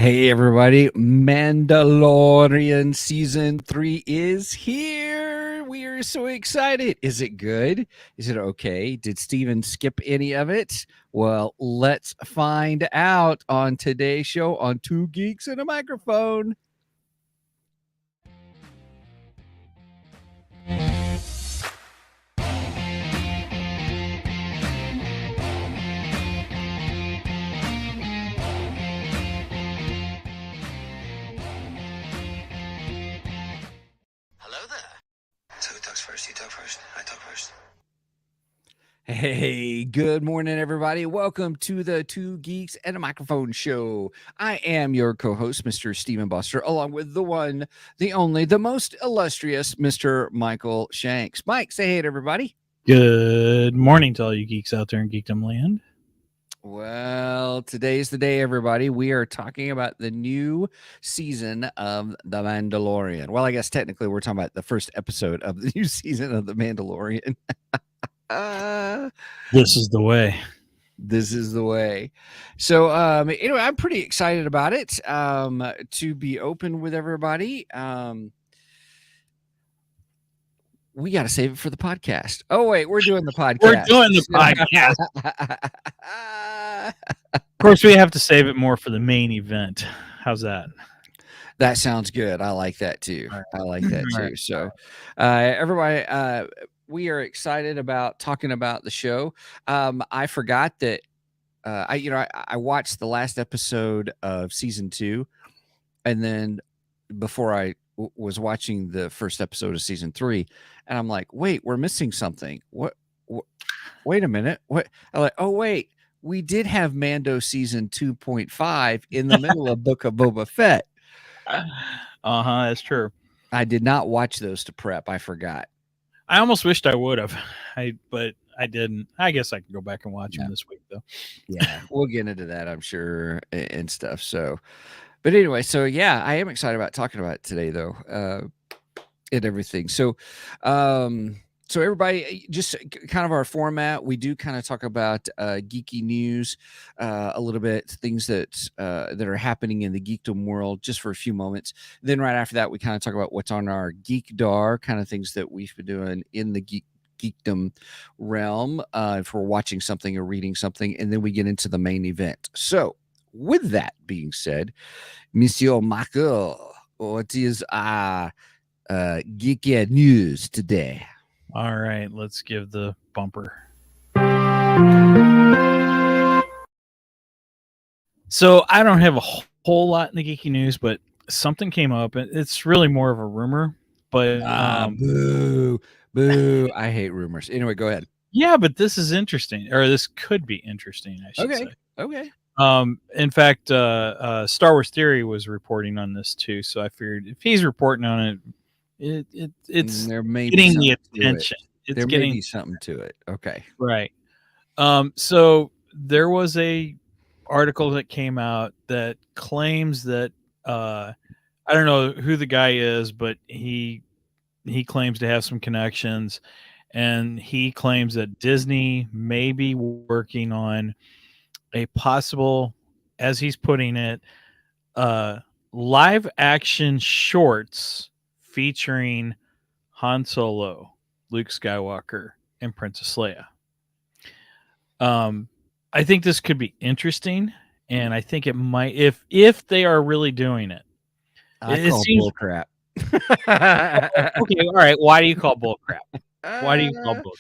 Hey everybody, Mandalorian Season 3 is here. We are so excited. Is it good? Is it okay? Did Steven skip any of it? Well, let's find out on today's show on Two Geeks and a Microphone. Hey, good morning, everybody. Welcome to the Two Geeks and a Microphone show. I am your co-host, Mr. Stephen Buster, along with the one, the only, the most illustrious Mr. Michael Shanks. Mike, say hey to everybody. Good morning to all you geeks out there in Geekdom Land. Well, today's the day, everybody. We are talking about the new season of The Mandalorian. Well, I guess technically we're talking about the first episode of the new season of The Mandalorian. This is the way. This is the way. So, anyway, I'm pretty excited about it. To be open with everybody, we got to save it for the podcast. Oh, wait, we're doing the podcast. We're doing the podcast. Of course, we have to save it more for the main event. How's that? That sounds good. I like that too. Right. I like that too. Right. So, everybody, we are excited about talking about the show. I forgot that I watched the last episode of season 2, and then before I was watching the first episode of season 3, and I'm like, wait, we're missing something. What wait a minute. What? I'm like, oh wait, we did have Mando season 2.5 in the middle of Book of Boba Fett. That's true. I did not watch those to prep. I forgot. I almost wished I would have, but I didn't. I guess I can go back and watch them this week, though. Yeah, we'll get into that, I'm sure, and stuff. So, but anyway, so yeah, I am excited about talking about it today, though, and everything. So, so everybody, just kind of our format, we do kind of talk about geeky news a little bit, things that are happening in the geekdom world just for a few moments. Then right after that, we kind of talk about what's on our geekdar, kind of things that we've been doing in the geekdom realm, if we're watching something or reading something, and then we get into the main event. So with that being said, Monsieur Michael, what is geeky news today? All right, let's give the bumper. So I don't have a whole lot in the geeky news, but something came up, and it's really more of a rumor. But boo, I hate rumors. Anyway, go ahead. Yeah, but this is interesting, or this could be interesting, I should say. Okay. In fact, Star Wars Theory was reporting on this too, so I figured if he's reporting on it, it's there may getting be the attention. There may be something to it. Okay. Right. So there was a article that came out that claims that I don't know who the guy is, but he claims to have some connections, and he claims that Disney may be working on a possible, as he's putting it, live action shorts featuring Han Solo, Luke Skywalker, and Princess Leia. I think this could be interesting, and I think it might, if they are really doing it. I call bull crap. Okay, all right. Why do you call bull crap? Why do you call bull?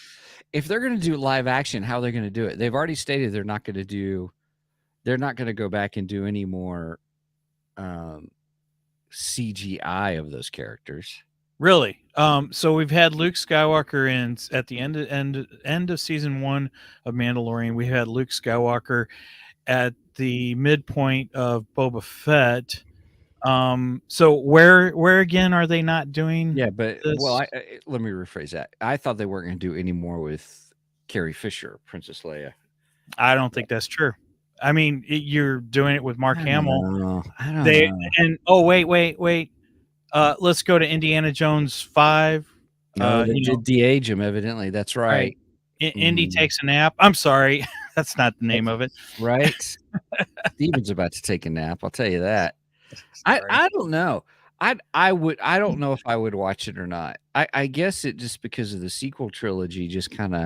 If they're going to do live action, how are they going to do it? They've already stated they're not going to go back and do any more CGI of those characters. Really? So we've had Luke Skywalker at the end of season 1 of Mandalorian. We had Luke Skywalker at the midpoint of Boba Fett. So where again are they not doing? Yeah, but this? Well, let me rephrase that. I thought they weren't going to do any more with Carrie Fisher, Princess Leia. I don't think that's true. I mean, you're doing it with Mark Hamill. I don't know. And oh wait. Let's go to Indiana Jones 5. No, they did de-age him, evidently. That's right. Indy takes a nap. I'm sorry, that's not the name of it. Right. Steven's about to take a nap. I'll tell you that. Sorry. I don't know. I don't know if I would watch it or not. I guess it just because of the sequel trilogy just kind of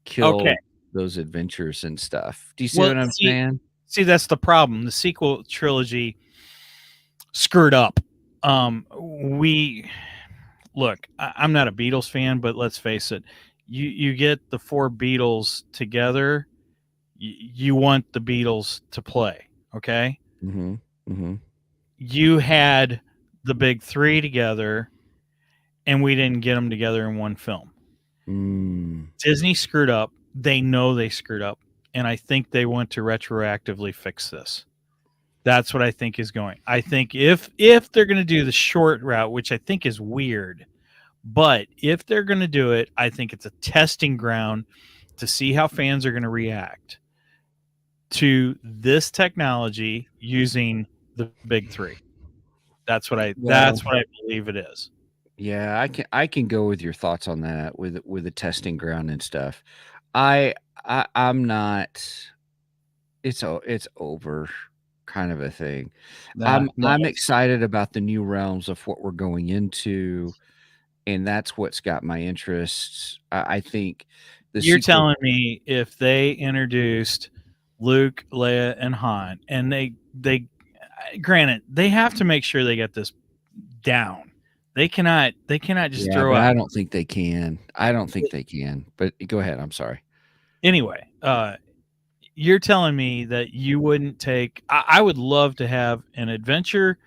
Okay. killed those adventures and stuff. Do you see Well, what I'm saying? see, that's the problem. The sequel trilogy screwed up. We look. I'm not a Beatles fan, but let's face it. You get the 4 Beatles together. You want the Beatles to play. Okay. Mm-hmm. Mm-hmm. You had the big 3 together, and we didn't get them together in one film. Disney screwed up. They know they screwed up, and I think they want to retroactively fix this. That's what I think is going. I think if they're going to do the short route, which I think is weird, but if they're going to do it, I think it's a testing ground to see how fans are going to react to this technology using the big 3. That's what I believe it is. Yeah, I can go with your thoughts on that with the testing ground and stuff. I'm not. It's over, kind of a thing. Nah, no, I'm excited about the new realms of what we're going into, and that's what's got my interests. I think the you're sequel. telling me if they introduced Luke, Leia, and Han, and they granted they have to make sure they get this down. They cannot just Yeah, throw but out. I don't think they can. I don't think they can. But go ahead. I'm sorry. Anyway, you're telling me that you wouldn't take. I would love to have an adventure.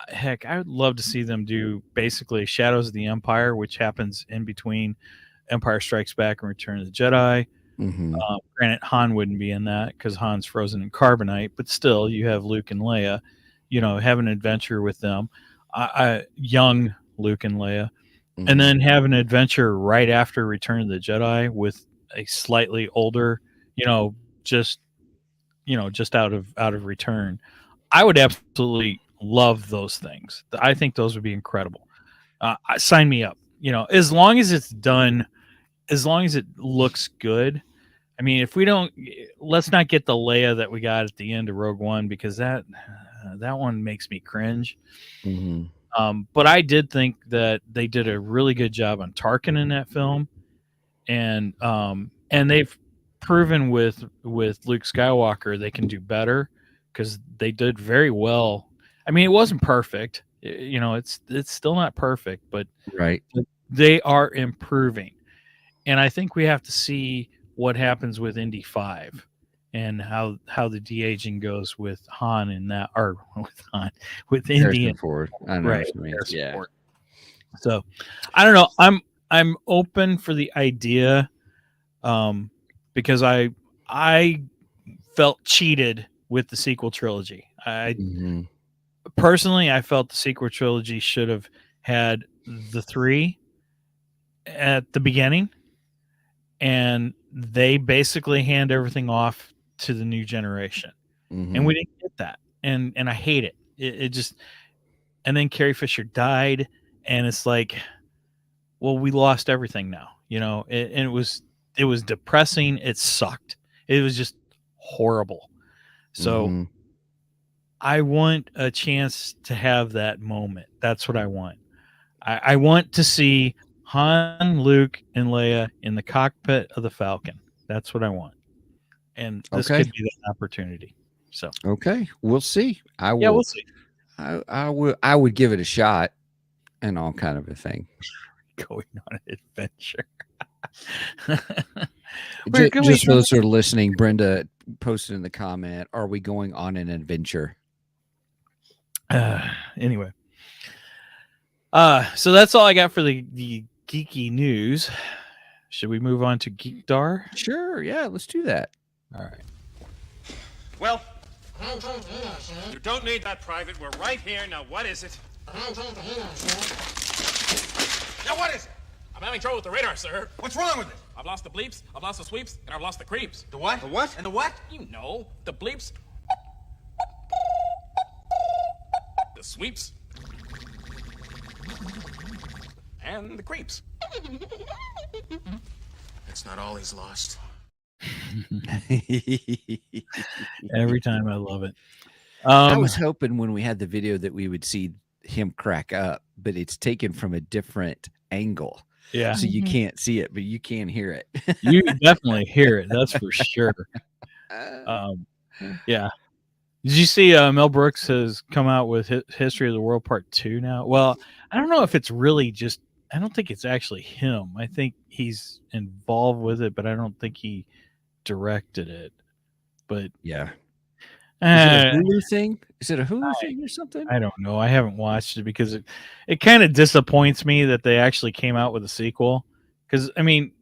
Heck, I would love to see them do basically Shadows of the Empire, which happens in between Empire Strikes Back and Return of the Jedi. Mm-hmm. Granted, Han wouldn't be in that because Han's frozen in carbonite, but still, you have Luke and Leia. Have an adventure with them, young Luke and Leia, Mm-hmm. and then have an adventure right after Return of the Jedi with a slightly older, just out of Return. I would absolutely love those things. I think those would be incredible. Sign me up. As long as it's done, as long as it looks good. I mean, if we don't, let's not get the Leia that we got at the end of Rogue One because that one makes me cringe. Mm-hmm. But I did think that they did a really good job on Tarkin in that film, and they've proven with Luke Skywalker they can do better because they did very well. I mean, it wasn't perfect. It's still not perfect, but Right. they are improving. And I think we have to see what happens with Indy 5 and how the de-aging goes with Han in that, or with Indy Harrison Ford. I know right. what you mean. Yeah. Ford. So I don't know. I'm open for the idea, because I felt cheated with the sequel trilogy. Mm-hmm. Personally, I felt the sequel trilogy should have had the 3 at the beginning, and they basically hand everything off to the new generation, Mm-hmm. and we didn't get that, and I hate it. It just, and then Carrie Fisher died, and it's like, well, we lost everything now, and it was depressing. It sucked. It was just horrible. So Mm-hmm. I want a chance to have that moment. That's what I want. I want to see Han, Luke, and Leia in the cockpit of the Falcon. That's what I want. And this Okay. could be that opportunity. So Okay. We'll see. I will. yeah, we'll see. I would give it a shot and all kind of a thing. Going on an adventure. Just for those who are listening, Brenda posted in the comment, "Are we going on an adventure?" Anyway. So that's all I got for the geeky news. Should we move on to Geekdar? Sure, yeah, let's do that. All right. Well, you don't need that, Private. We're right here. Now, what is it? Now, what is it? I'm having trouble with the radar, sir. What's wrong with it? I've lost the bleeps, I've lost the sweeps, and I've lost the creeps. The what? The what? And the what? You know, the bleeps, the sweeps, and the creeps. That's not all he's lost. Every time, I love it. I was hoping when we had the video that we would see him crack up, but it's taken from a different angle. Yeah, So you can't see it, but you can hear it. you definitely hear it. That's for sure. Uh, Yeah. Did you see Mel Brooks has come out with History of the World Part 2 now? Well, I don't know if it's really just, I don't think it's actually him. I think he's involved with it, but I don't think he directed it. But yeah. Is it a Hulu thing? Is it a Hulu I- thing or something? I don't know. I haven't watched it because it kind of disappoints me that they actually came out with a sequel. Because, I mean,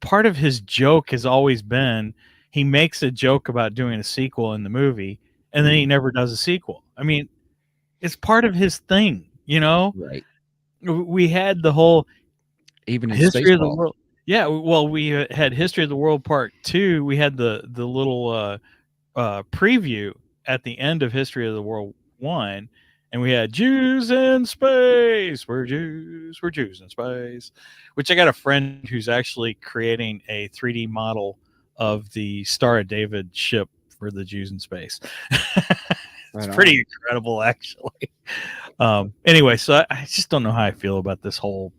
part of his joke has always been he makes a joke about doing a sequel in the movie, and then he never does a sequel. I mean, it's part of his thing, you know? Right. We had the whole Even in History of the Spaceballs. World. Yeah, well, we had History of the World Part 2. We had the little preview at the end of History of the World 1, and we had Jews in space. We're Jews in space. Which I got a friend who's actually creating a 3D model of the Star of David ship for the Jews in space. It's Right pretty on. incredible, actually. Anyway, so I just don't know how I feel about this whole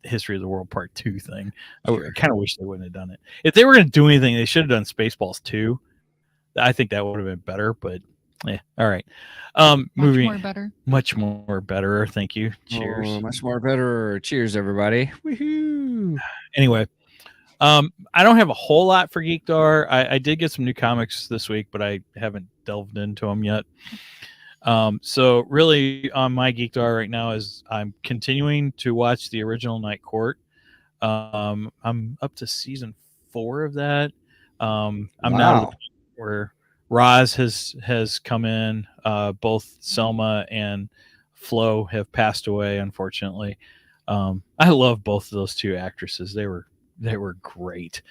History of the World Part 2 thing. Sure. I kind of wish they wouldn't have done it. If they were going to do anything, they should have done Spaceballs 2. I think that would have been better, but yeah, all right. Much more better. Thank you. Cheers. Oh, much more better. Cheers, everybody. Woohoo. Anyway, I don't have a whole lot for Geekdar. I did get some new comics this week, but I haven't delved into them yet. So really on my Geekdar right now is I'm continuing to watch the original Night Court. I'm up to season 4 of that. I'm now to the point where Roz has come in. Both Selma and Flo have passed away, unfortunately. I love both of those two actresses. They were great.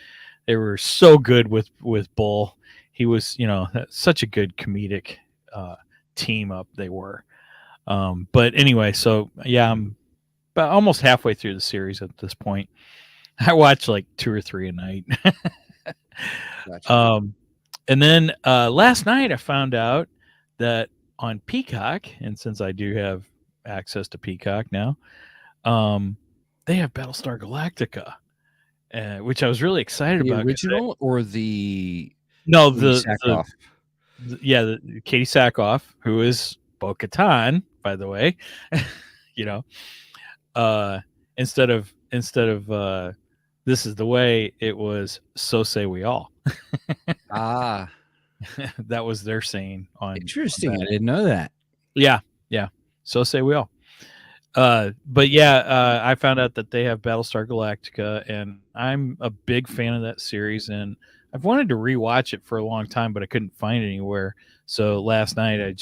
They were so good with Bull. He was, such a good comedic team up they were. But anyway, so yeah, I'm about almost halfway through the series at this point. I watch like 2 or 3 a night. Gotcha. And then last night I found out that on Peacock, and since I do have access to Peacock now, they have Battlestar Galactica, which I was really excited The about. original or the No, Lee the Sackhoff? the Katie Sackhoff, who is Bo-Katan, by the way. Instead of This Is the Way, it was So Say We All. Ah, That was their saying on interesting. on I that. didn't know that. Yeah. So say we all. But yeah, I found out that they have Battlestar Galactica, and I'm a big fan of that series, and I've wanted to rewatch it for a long time, but I couldn't find it anywhere. So last night, I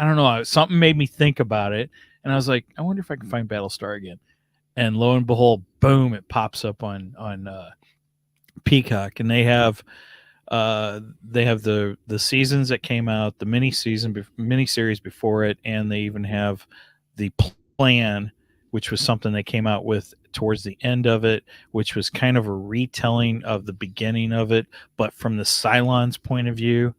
don't know, something made me think about it, and I was like, I wonder if I can find Battlestar again. And lo and behold, boom, it pops up on Peacock, and they have the seasons that came out, the mini series before it, and they even have the plan, which was something they came out with towards the end of it, which was kind of a retelling of the beginning of it, but from the Cylons' point of view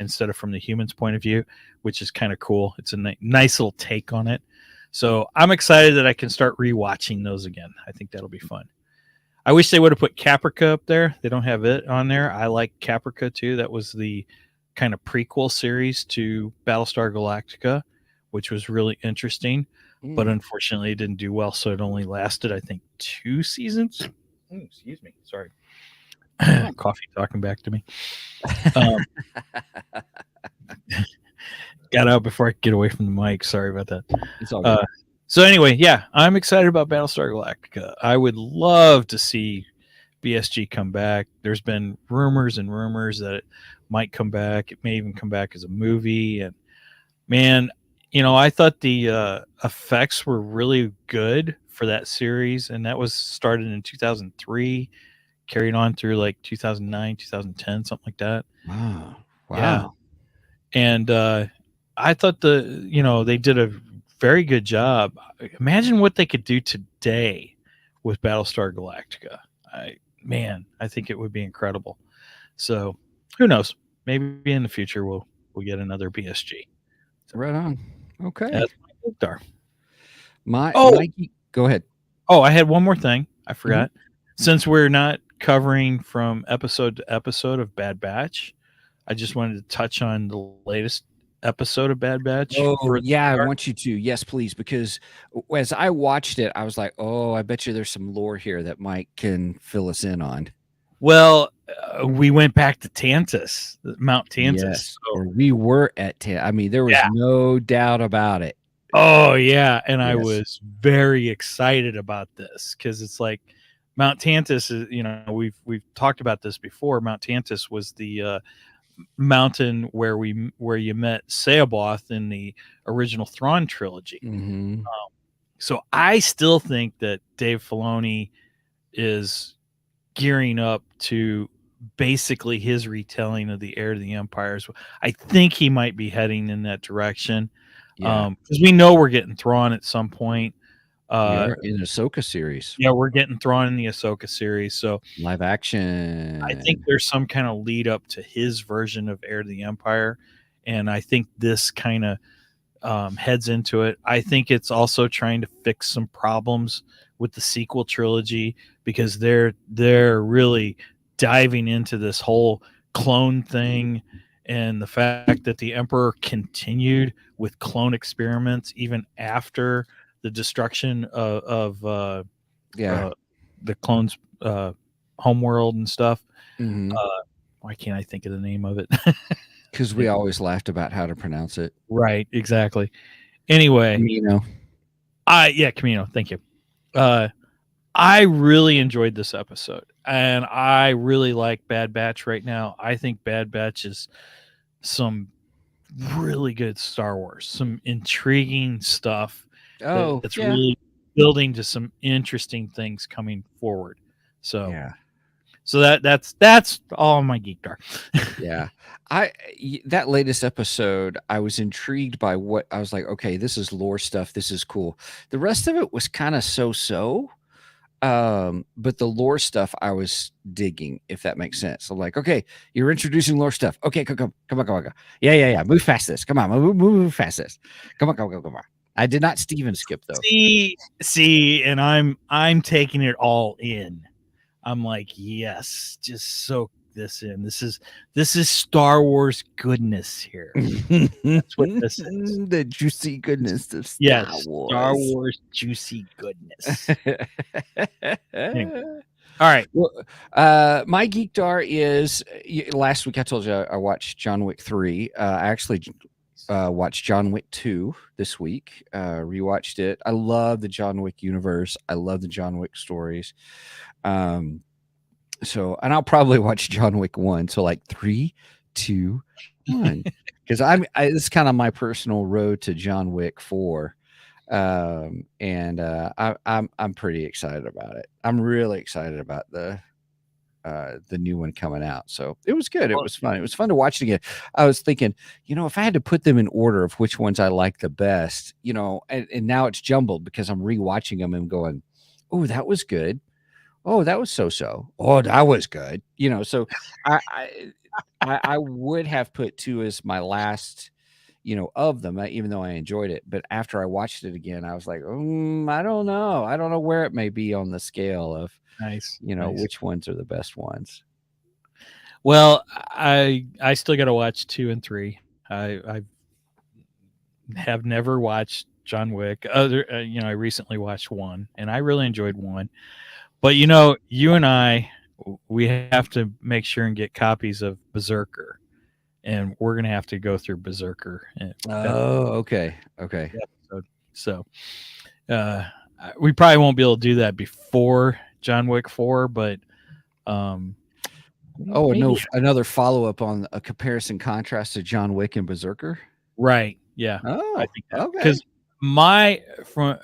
instead of from the humans' point of view, which is kind of cool. It's a nice little take on it. So I'm excited that I can start rewatching those again. I think that'll be fun. I wish they would have put Caprica up there. They don't have it on there. I like Caprica too. That was the kind of prequel series to Battlestar Galactica, which was really interesting. But unfortunately, it didn't do well. So it only lasted, I think, 2 seasons. Oh, excuse me. Sorry. Coffee talking back to me. Got out before I could get away from the mic. Sorry about that. It's all good. So anyway, yeah, I'm excited about Battlestar Galactica. I would love to see BSG come back. There's been rumors that it might come back. It may even come back as a movie. And man, I thought the effects were really good for that series, and that was started in 2003, carried on through like 2009, 2010, something like that. Wow. Yeah. And I thought they did a very good job. Imagine what they could do today with Battlestar Galactica. I think it would be incredible. So who knows? Maybe in the future we'll get another BSG. Right on. Okay. That's my Mukhtar. Go ahead. Oh, I had one more thing. I Mm-hmm. forgot. Since we're not covering from episode to episode of Bad Batch, I just wanted to touch on the latest episode of Bad Batch. Oh, yeah, I want you to. Yes, please, because as I watched it, I was like, oh, I bet you there's some lore here that Mike can fill us in on. Well, we went back to Tantus, Mount Tantus. Yes, or we were at Tantus. I mean, there was no doubt about it. Oh, yeah, and I was very excited about this because it's like Mount Tantus is, we've talked about this before. Mount Tantus was the mountain where you met Seaboth in the original Thrawn trilogy. Mm-hmm. So I still think that Dave Filoni is gearing up to basically his retelling of the Heir to the Empire. I think he might be heading in that direction. Because we know we're getting Thrawn at some point. We are in the Ahsoka series. Yeah, we're getting Thrawn in the Ahsoka series. So live action. I think there's some kind of lead up to his version of Heir to the Empire. And I think this kind of heads into it. I think it's also trying to fix some problems with the sequel trilogy because they're really diving into this whole clone thing and the fact that the Emperor continued with clone experiments even after the destruction of the clones' homeworld and stuff. Mm-hmm. Why can't I think of the name of it? Because we always laughed about how to pronounce it. Right, exactly. Anyway, Camino. Camino. Thank you. I really enjoyed this episode, and I really like Bad Batch right now. I think Bad Batch is some really good Star Wars, some intriguing stuff that's really building to some interesting things coming forward. So that's all my geek dark. Yeah. That latest episode, I was intrigued by what I was like, okay, this is lore stuff. This is cool. The rest of it was kind of so. But the lore stuff I was digging, if that makes sense. I'm like, okay, you're introducing lore stuff. Okay, come on. Yeah. Move past this. Come on, move past this. Come on. I did not Steven skip though. See, and I'm taking it all in. I'm like, yes, just soak this in. This is Star Wars goodness here. That's what this is. The juicy goodness of Star Wars. Star Wars juicy goodness. Anyway. All right. Well, my geekdar is last week I told you I watched John Wick 3. I actually watched John Wick 2 this week. Rewatched it. I love the John Wick universe. I love the John Wick stories. So, and I'll probably watch John Wick 1. So, like 3, 2, 1, because this is kind of my personal road to John Wick 4. I'm pretty excited about it. I'm really excited about the new one coming out. So it was good. It was fun. It was fun to watch it again. I was thinking, if I had to put them in order of which ones I like the best, and now it's jumbled because I'm rewatching them and going, oh, that was good. Oh, that was so. Oh, that was good. So I would have put 2 as my last, of them, even though I enjoyed it. But after I watched it again, I was like, I don't know. I don't know where it may be on the scale of, nice. Which ones are the best ones. Well, I still got to watch 2 and 3. I have never watched John Wick. I recently watched 1, and I really enjoyed 1. But you and I, we have to make sure and get copies of Berserker, and we're gonna have to go through Berserker. Okay. So, we probably won't be able to do that before John Wick 4, but another follow up on a comparison contrast to John Wick and Berserker. Right? Yeah. Oh, I think okay. Because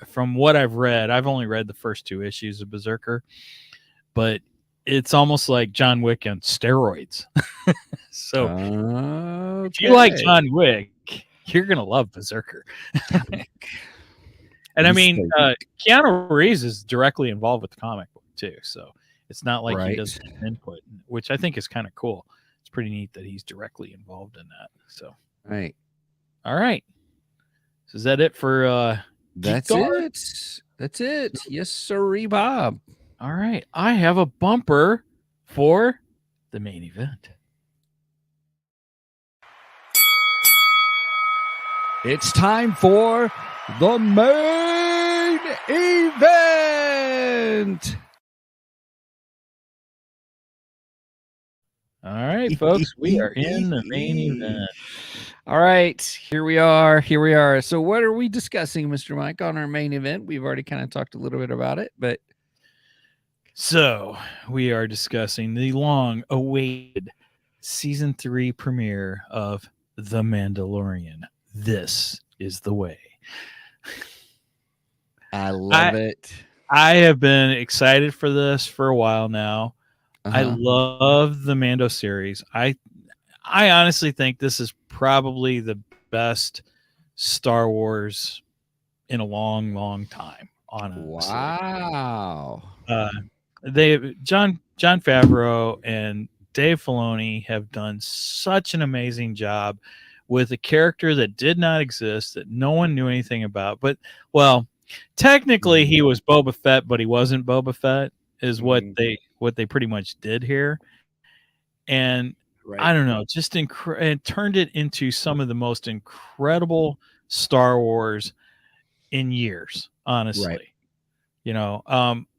from what I've read, I've only read the first 2 issues of Berserker, but it's almost like John Wick on steroids. So if you like John Wick, you're gonna love Berserker. And I mean, Keanu Reeves is directly involved with the comic book too, so it's not like he doesn't have input, which I think is kind of cool. pretty neat that he's directly involved in that. So, Right. all right. So is that it for That's Geek Guard? it. That's it. Yes, sirree, Bob. All right. I have a bumper for the main event. It's time for the main event. All right, folks, we are in the main event. All right, here we are. Here we are. So, what are we discussing, Mr. Mike, on our main event? We've already kind of talked a little bit about it, but so we are discussing the long-awaited season 3 premiere of The Mandalorian. This is the way. I love it. I have been excited for this for a while now. I Uh-huh. love the Mando series. I honestly think this is probably the best Star Wars in a long, long time. Honestly, Wow. John Favreau and Dave Filoni have done such an amazing job with a character that did not exist, that no one knew anything about. But technically he was Boba Fett, but he wasn't Boba Fett. Is what they pretty much did here. And Right. I don't know, just it turned it into some of the most incredible Star Wars in years, honestly. Right. You know,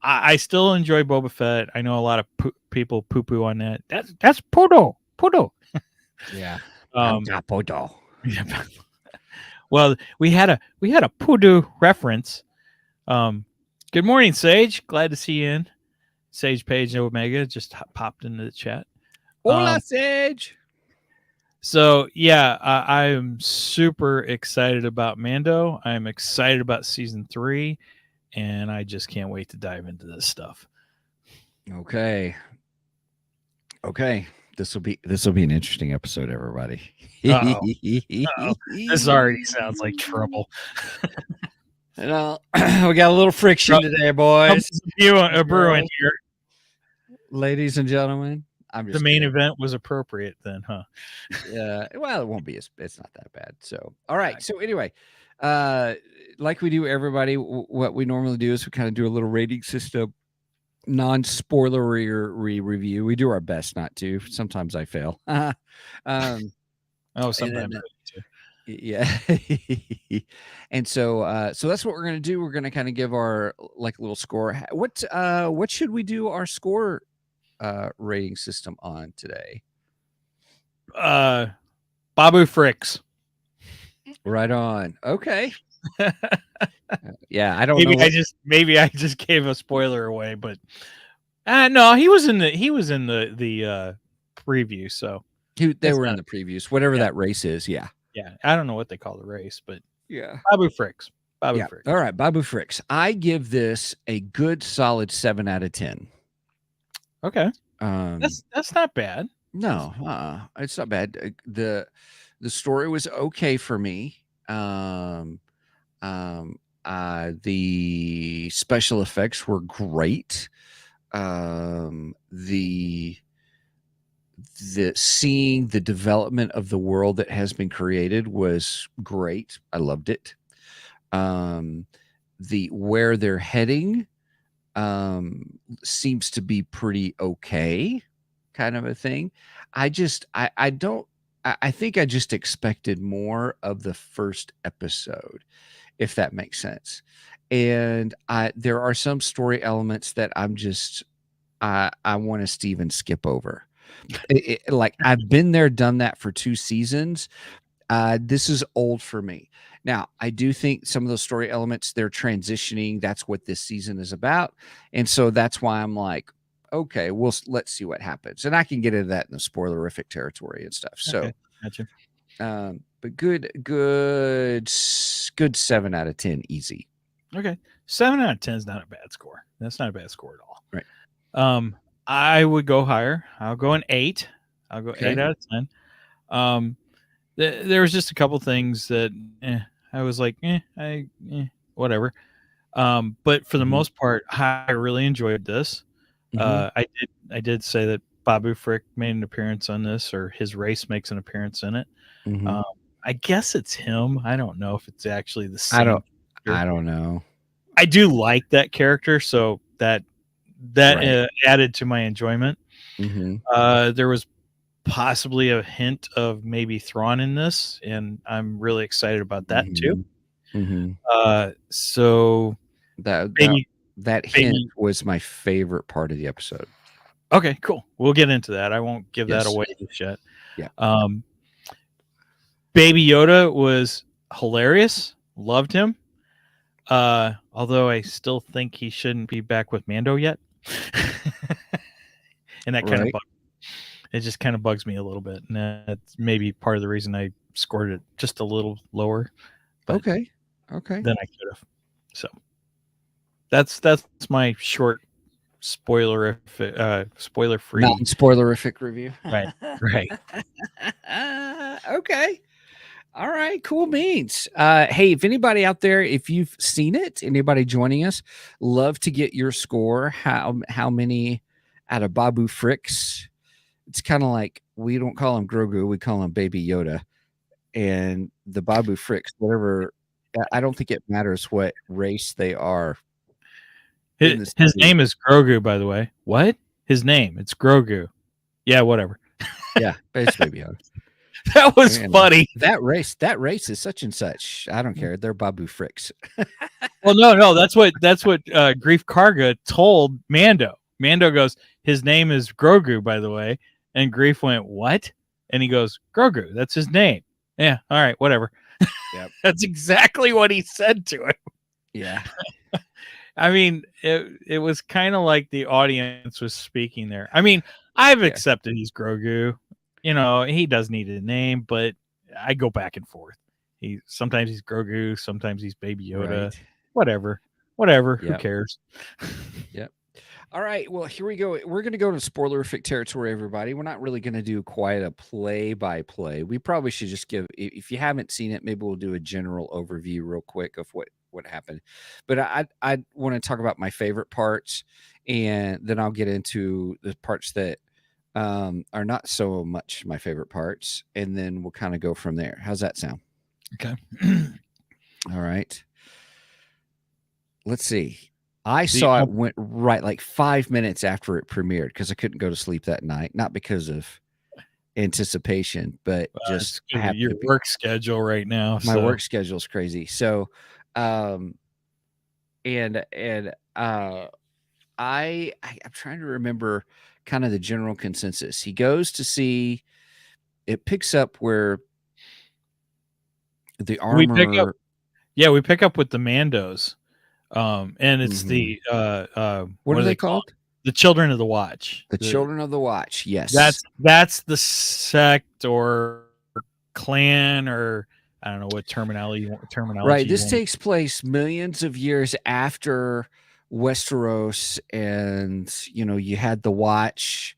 I still enjoy Boba Fett. I know a lot of people poo-poo on that. That's Podo. Yeah. Yeah. Well, we had a Poodoo reference. Good morning, Sage. Glad to see you in. Sage Page Omega just popped into the chat. Hola, Sage. So yeah, I am super excited about Mando. I'm excited about season 3, and I just can't wait to dive into this stuff. Okay. This will be an interesting episode, everybody. This already sounds like trouble. You know, we got a little friction today, boys. Brewing here. Ladies and gentlemen, I'm just the main event was appropriate then, huh? Yeah. Well, it won't be. It's not that bad. So, all right. So anyway, like we do, everybody, what we normally do is we kind of do a little rating system, non-spoilery review. We do our best not to. Sometimes I fail. Sometimes then, yeah. And so that's what we're gonna do. We're gonna kind of give our like little score. What should we do our score rating system on today? Babu Fricks. Right on. Okay. Yeah, I don't know. Maybe I just gave a spoiler away, but no, he was in the preview. So they were in the previews, whatever that race is. Yeah. Yeah, I don't know what they call the race, but yeah, Babu Fricks. Fricks. All right, Babu Fricks. I give this a good solid 7 out of 10. Okay, that's not bad. No, it's not bad. The story was okay for me. The special effects were great. The seeing the development of the world that has been created was great. I loved it. The where they're heading seems to be pretty okay, kind of a thing. I think I just expected more of the first episode, if that makes sense. And there are some story elements that I want to Steven skip over. Like I've been there, done that for 2 seasons. This is old for me. Now, I do think some of those story elements, they're transitioning. That's what this season is about. And so that's why I'm like, okay, let's see what happens. And I can get into that in the spoilerific territory and stuff. So, okay, gotcha. But good 7 out of 10, easy. Okay. 7 out of 10 is not a bad score. That's not a bad score at all. Right. I would go higher. I'll go an 8. I'll go 8 out of 10. There was just a couple things that I was like, whatever. But for the most part, I really enjoyed this. I did say that Babu Frick made an appearance on this, or his race makes an appearance in it. Mhm. I guess it's him. I don't know if it's actually the I same. don't. character. I don't know. I do like that character, so that Right. added to my enjoyment. Mm-hmm. There was possibly a hint of maybe Thrawn in this, and I'm really excited about that too. Mm-hmm. So That baby, that hint baby. was my favorite part of the episode. Okay, cool. We'll get into that. I won't give that Yes. away just yet. Yeah. Baby Yoda was hilarious. Loved him. Although I still think he shouldn't be back with Mando yet. And that kind of Right. it just kind of bugs me a little bit. And that's maybe part of the reason I scored it just a little lower. But Okay. than I could have. So that's my short spoiler free. Non-spoilerific review. Right. Okay. All right. Cool beans. Hey, if anybody out there, if you've seen it, anybody joining us, love to get your score. How many out of Babu Fricks? It's kind of like we don't call him Grogu, we call him Baby Yoda, and the Babu Fricks, whatever. I don't think it matters what race they are. His name is Grogru, by the way. What? His name? It's Grogru. Yeah, whatever. Yeah, it's Baby Yoda. That was funny. That race is such and such. I don't care. They're Babu Fricks. Well, no, that's what Grief Karga told Mando. Mando goes, his name is Grogu, by the way, and Grief went, what? And he goes, Grogu. That's his name. Yeah, all right, whatever. Yep. That's exactly what he said to him. Yeah. I mean, it was kind of like the audience was speaking there. I mean, I've accepted he's Grogu. You know, he does need a name, but I go back and forth. Sometimes he's Grogu, sometimes he's Baby Yoda. Right. Whatever. Yep. Who cares? Yep. All right. Well, here we go. We're going to go to spoilerific territory, everybody. We're not really going to do quite a play-by-play. We probably should just give, if you haven't seen it, maybe we'll do a general overview real quick of what happened. But I want to talk about my favorite parts, and then I'll get into the parts that are not so much my favorite parts, and then we'll kind of go from there. How's that sound? Okay. All right. Let's see. I saw it went right like 5 minutes after it premiered because I couldn't go to sleep that night. Not because of anticipation, but just your work schedule right now. My work schedule is crazy. So, I'm trying to remember kind of the general consensus. He goes to see, it picks up where the armor. We pick up with the Mandos. And it's the what are they called? The Children of the Watch. The Children of the Watch. Yes. That's the sect or clan, or I don't know what terminology. Right. This takes place millions of years after Westeros, and you had the Watch,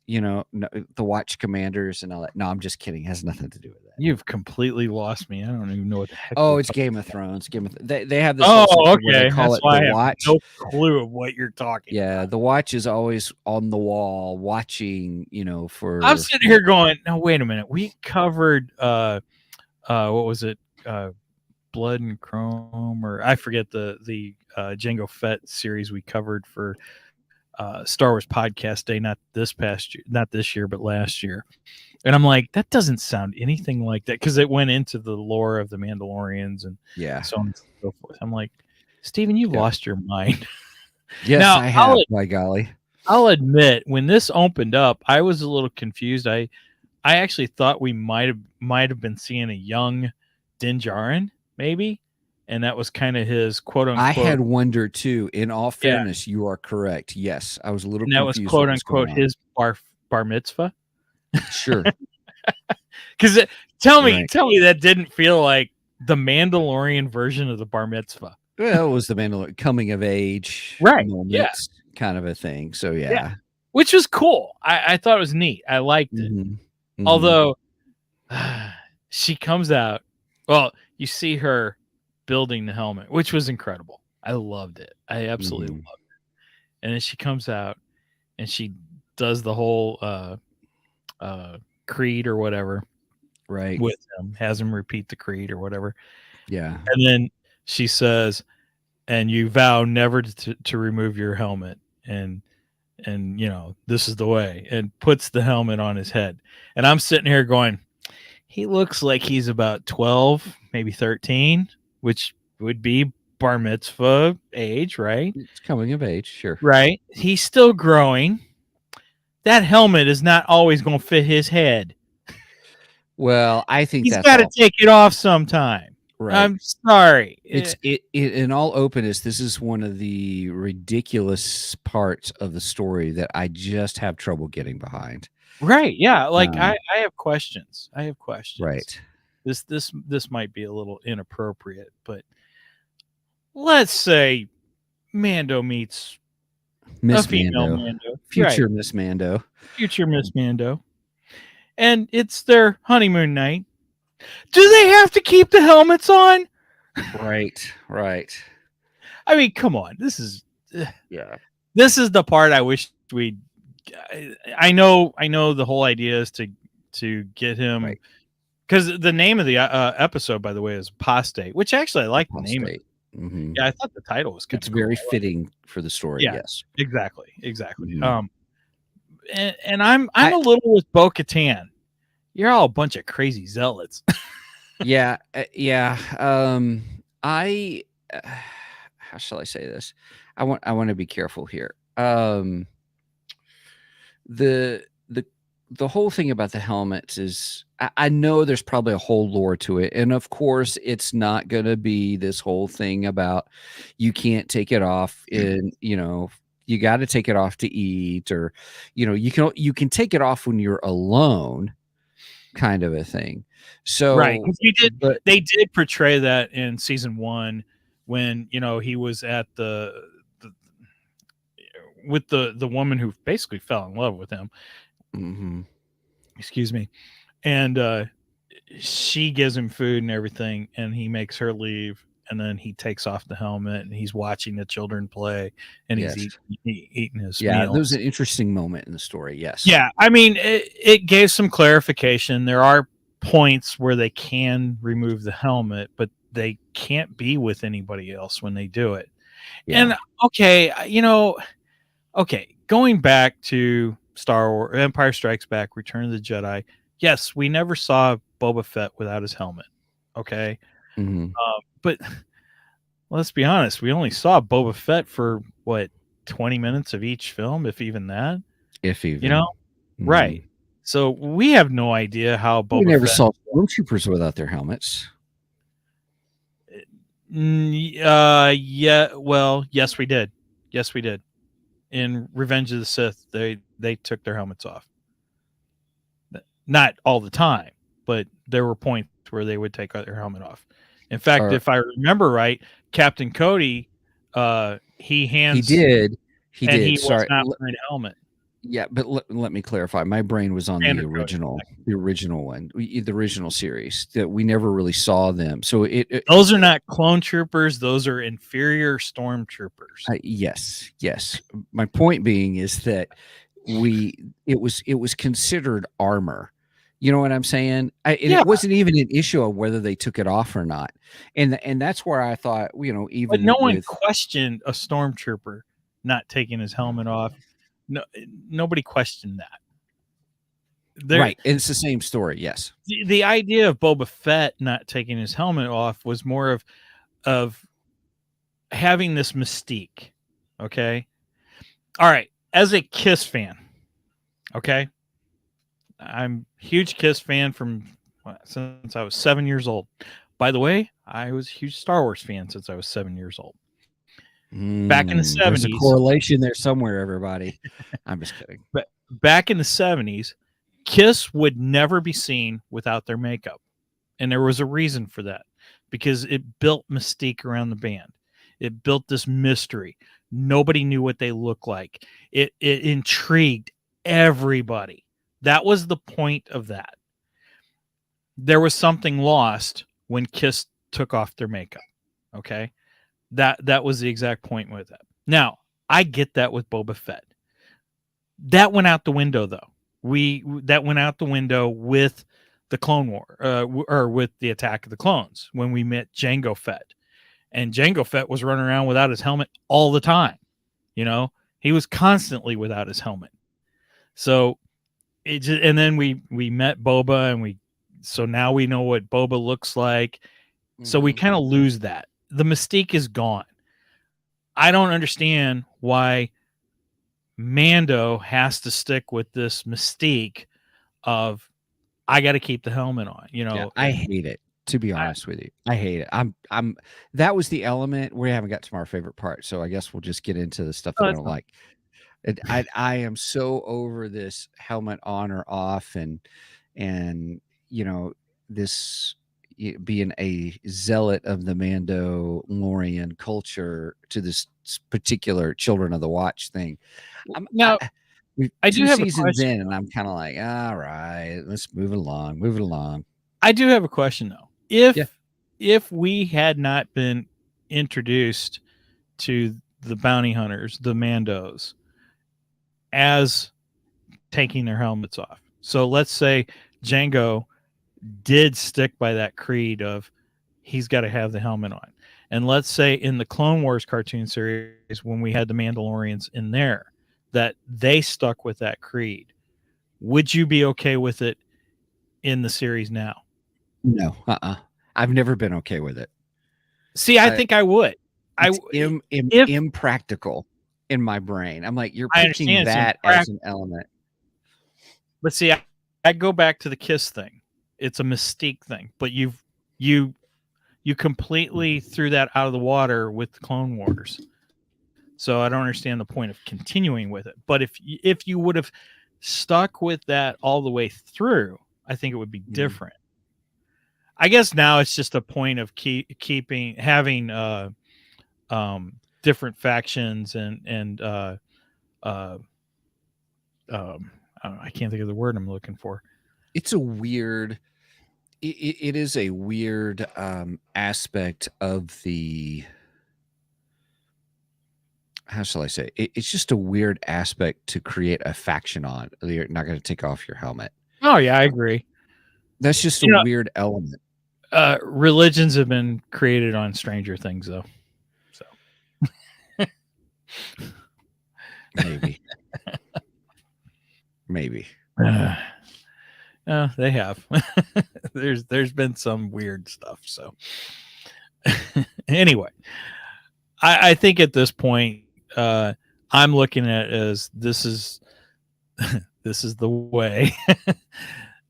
the Watch commanders and all that. No, I'm just kidding. It has nothing to do with that. You've completely lost me. I don't even know what the heck. Oh, it's Game of Thrones. They have this. Oh, okay. They call it the Watch. No clue of what you're talking. Yeah, about. The Watch is always on the wall watching. For I'm sitting here going, no, wait a minute. We covered what was it? Blood and Chrome, or I forget the Jango Fett series we covered for Star Wars Podcast Day, not this year, but last year. And I'm like, that doesn't sound anything like that, because it went into the lore of the Mandalorians and so on and so forth. I'm like, Steven, you've lost your mind. Yes, now, I have. By golly, I'll admit, when this opened up, I was a little confused. I actually thought we might have been seeing a young Din Djarin, maybe, and that was kind of his quote unquote. I had wondered too. In all fairness, you are correct. Yes, I was a little. And that was quote unquote his bar mitzvah. Sure. Because tell me that didn't feel like the Mandalorian version of the bar mitzvah. Well, it was the Mandalorian coming of age, moments, kind of a thing. So yeah. Which was cool. I thought it was neat. I liked it. Mm-hmm. Although she comes out, well, you see her building the helmet, which was incredible. I loved it. I absolutely loved it. And then she comes out and she does the whole creed or whatever Right. with him, has him repeat the creed or whatever. Yeah. And then she says, and you vow never to remove your helmet. And this is the way, and puts the helmet on his head. And I'm sitting here going, he looks like he's about 12, maybe 13, which would be bar mitzvah age, right? It's coming of age, sure. Right. He's still growing. That helmet is not always going to fit his head. Well, I think He's that's got to all take it off sometime. right. I'm sorry. It's in all openness, this is one of the ridiculous parts of the story that I just have trouble getting behind. Right. Yeah. Like I have questions. Right. This might be a little inappropriate, but let's say Mando meets Miss a female Mando. Mando. Future Right. Miss Mando. Future Miss Mando. And it's their honeymoon night. Do they have to keep the helmets on? Right. I mean, come on. This is the part I wish we'd. I know the whole idea is to get him, Right. because the name of the episode, by the way, is Apostate, which actually I like the name of it. Mm-hmm. Yeah, I thought the title was kind It's of very cool. fitting for the story. Yeah. Yes. Exactly. Mhm. And I'm a little with Bo-Katan. You're all a bunch of crazy zealots. Yeah. I how shall I say this? I want to be careful here. The whole thing about the helmets is I know there's probably a whole lore to it, and of course it's not going to be this whole thing about you can't take it off in you got to take it off to eat, or you can take it off when you're alone, kind of a thing. So Right, because but they did portray that in season 1 when he was at the with the woman who basically fell in love with him. mhm. Excuse me. And she gives him food and everything, and he makes her leave, and then he takes off the helmet and he's watching the children play, and Yes. he's eating his Yeah, meal. there was an interesting moment in the story. Yes. Yeah, I mean, it gave some clarification. There are points where they can remove the helmet, but they can't be with anybody else when they do it. Yeah. And okay, going back to Star Wars, Empire Strikes Back, Return of the Jedi. Yes, we never saw Boba Fett without his helmet. Okay, Mhm. but let's be honest, we only saw Boba Fett for 20 minutes of each film, if even that. If even. Mhm. Right. Mhm. So we have no idea how Boba We never Fett. saw stormtroopers without their helmets. Yeah. Well, yes, we did. In Revenge of the Sith, they took their helmets off. Not all the time, but there were points where they would take their helmet off. In fact, if I remember right, Captain Cody, he did. He Sorry. was not wearing a helmet. Yeah, but let me clarify. My brain was on Standard the Cody, original one, the original series that we never really saw them. So those are not clone troopers; those are inferior stormtroopers. Yes. My point being is that it was considered armor. You know what I'm saying? It wasn't even an issue of whether they took it off or not. And that's where I thought, even But no one with questioned a stormtrooper not taking his helmet off. No, nobody questioned that. right. And it's the same story. Yes. The idea of Boba Fett not taking his helmet off was more of having this mystique. Okay. All right. As a Kiss fan, okay, I'm a huge Kiss fan since I was 7 years old. By the way, I was a huge Star Wars fan since I was 7 years old. Back in the 70s. There's a correlation there somewhere, everybody. I'm just kidding. But back in the 70s, Kiss would never be seen without their makeup. And there was a reason for that, because it built mystique around the band. It built this mystery. Nobody knew what they looked like. It intrigued everybody. That was the point of that. There was something lost when Kiss took off their makeup. Okay? That was the exact point with it. Now, I get that with Boba Fett. That went out the window, though. That went out the window with the Clone War, or with the Attack of the Clones, when we met Jango Fett, and Jango Fett was running around without his helmet all the time. He was constantly without his helmet. So and then we met Boba, and so now we know what Boba looks like. So we kind of lose that. The mystique is gone. I don't understand why Mando has to stick with this mystique of, I got to keep the helmet on. Yeah, I hate it. To be honest with you, I hate it. I'm. That was the element. We haven't got to our favorite part, so I guess we'll just get into the stuff that I don't like. I am so over this helmet on or off, and this being a zealot of the Mandalorian culture to this particular Children of the Watch thing. I do have a question, in, and I'm kind of like, all right, let's move it along. I do have a question, though. If we had not been introduced to the bounty hunters, the Mandos, as taking their helmets off, so let's say Jango did stick by that creed of he's got to have the helmet on, and let's say in the Clone Wars cartoon series, when we had the Mandalorians in there, that they stuck with that creed, would you be okay with it in the series now? No, I've never been okay with it. See, I think I would. It's impractical in my brain. I'm like, you're pitching that as an element. But see, I go back to the kiss thing. It's a mystique thing, but you completely threw that out of the water with the Clone Wars. So I don't understand the point of continuing with it. But if you would have stuck with that all the way through, I think it would be different. I guess now it's just a point of having different factions and I can't think of the word I'm looking for. It's a weird. It is a weird aspect of the. How shall I say? It's just a weird aspect to create a faction on. You're not going to take off your helmet. Oh yeah, I agree. That's just a weird element. Religions have been created on Stranger Things, though. So maybe. They have. There's been some weird stuff. So anyway, I think at this point, I'm looking at it as this is the way.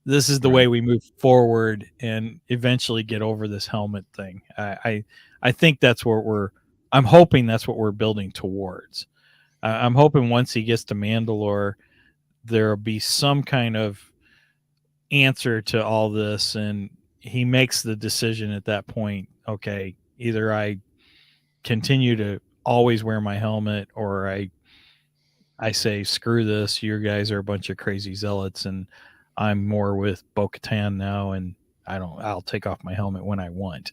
This is the way we move forward and eventually get over this helmet thing. I think that's what I'm hoping that's what we're building towards. I'm hoping once he gets to Mandalore, there'll be some kind of answer to all this, and he makes the decision at that point. Okay, either I continue to always wear my helmet, or I say, screw this. You guys are a bunch of crazy zealots, and I'm more with Bo-Katan now, and I'll take off my helmet when I want,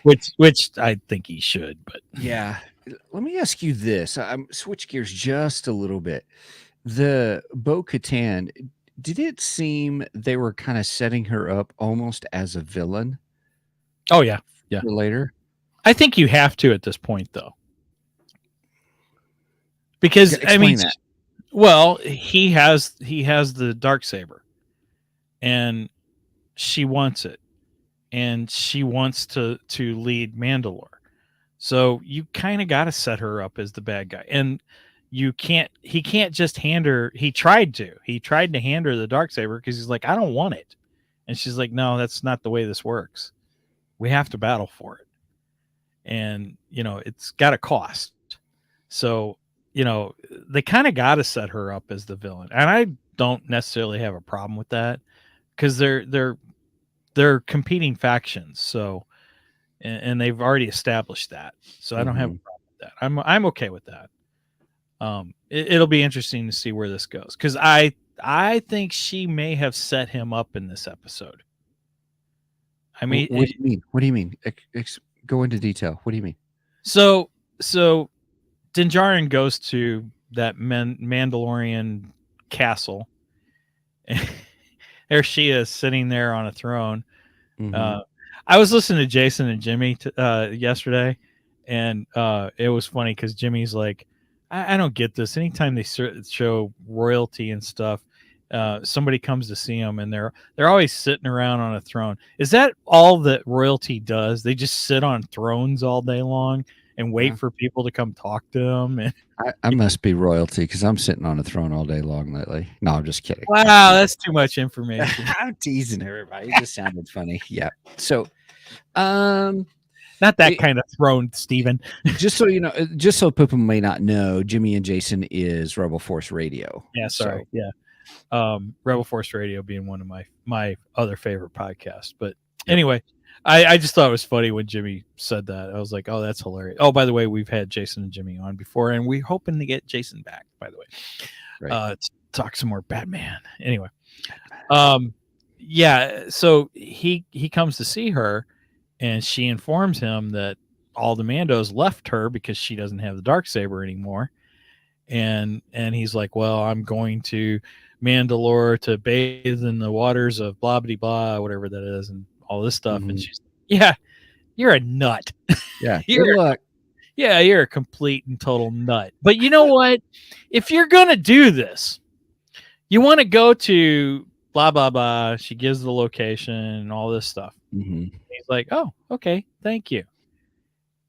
which I think he should. But yeah, let me ask you this. I'm switch gears just a little bit. The Bo-Katan, did it seem they were kind of setting her up almost as a villain? Oh yeah. For later? I think you have to at this point, though, because Explain that. Well, he has the Darksaber, and she wants it, and she wants to lead Mandalore. So you kind of got to set her up as the bad guy, and he can't just hand her. He tried to hand her the Darksaber because he's like, I don't want it, and she's like, no, that's not the way this works. We have to battle for it, and it's got a cost. So they kind of got to set her up as the villain, and I don't necessarily have a problem with that because they're competing factions. So, and they've already established that. So I don't have a problem with that. I'm okay with that. It'll be interesting to see where this goes, because I think she may have set him up in this episode. I mean, what do you mean? What do you mean? Go into detail. What do you mean? So Din Djarin goes to Mandalorian castle. There she is sitting there on a throne. Mhm. I was listening to Jason and Jimmy yesterday, and it was funny because Jimmy's like, I don't get this. Anytime they show royalty and stuff, somebody comes to see them, and they're always sitting around on a throne. Is that all that royalty does? They just sit on thrones all day long and wait Yeah. for people to come talk to them. And I must be royalty because I'm sitting on a throne all day long lately. No, I'm just kidding. wow, that's too much information. I'm teasing everybody. It just sounded funny. Yeah. So, um, Not that It- kind of throne, Steven. just so you know, just so people may not know, Jimmy and Jason is Rebel Force Radio. Yeah, sorry. Yeah. Rebel Force Radio being one of my other favorite podcasts. But anyway, I just thought it was funny when Jimmy said that. I was like, oh, that's hilarious. Oh, by the way, we've had Jason and Jimmy on before, and we're hoping to get Jason back, by the way. Right. To talk some more Batman. Anyway. Yeah, so he comes to see her, and she informs him that all the Mandos left her because she doesn't have the Darksaber anymore. And he's like, well, I'm going to Mandalore to bathe in the waters of blah blah blah, whatever that is, and all this stuff. And she's like, yeah, you're a nut. Yeah. You're- Good luck. Yeah, you're a complete and total nut. But you know what? If you're gonna do this, you want to go to blah blah blah. She gives the location and all this stuff. Mhm. He's like, oh, okay, thank you.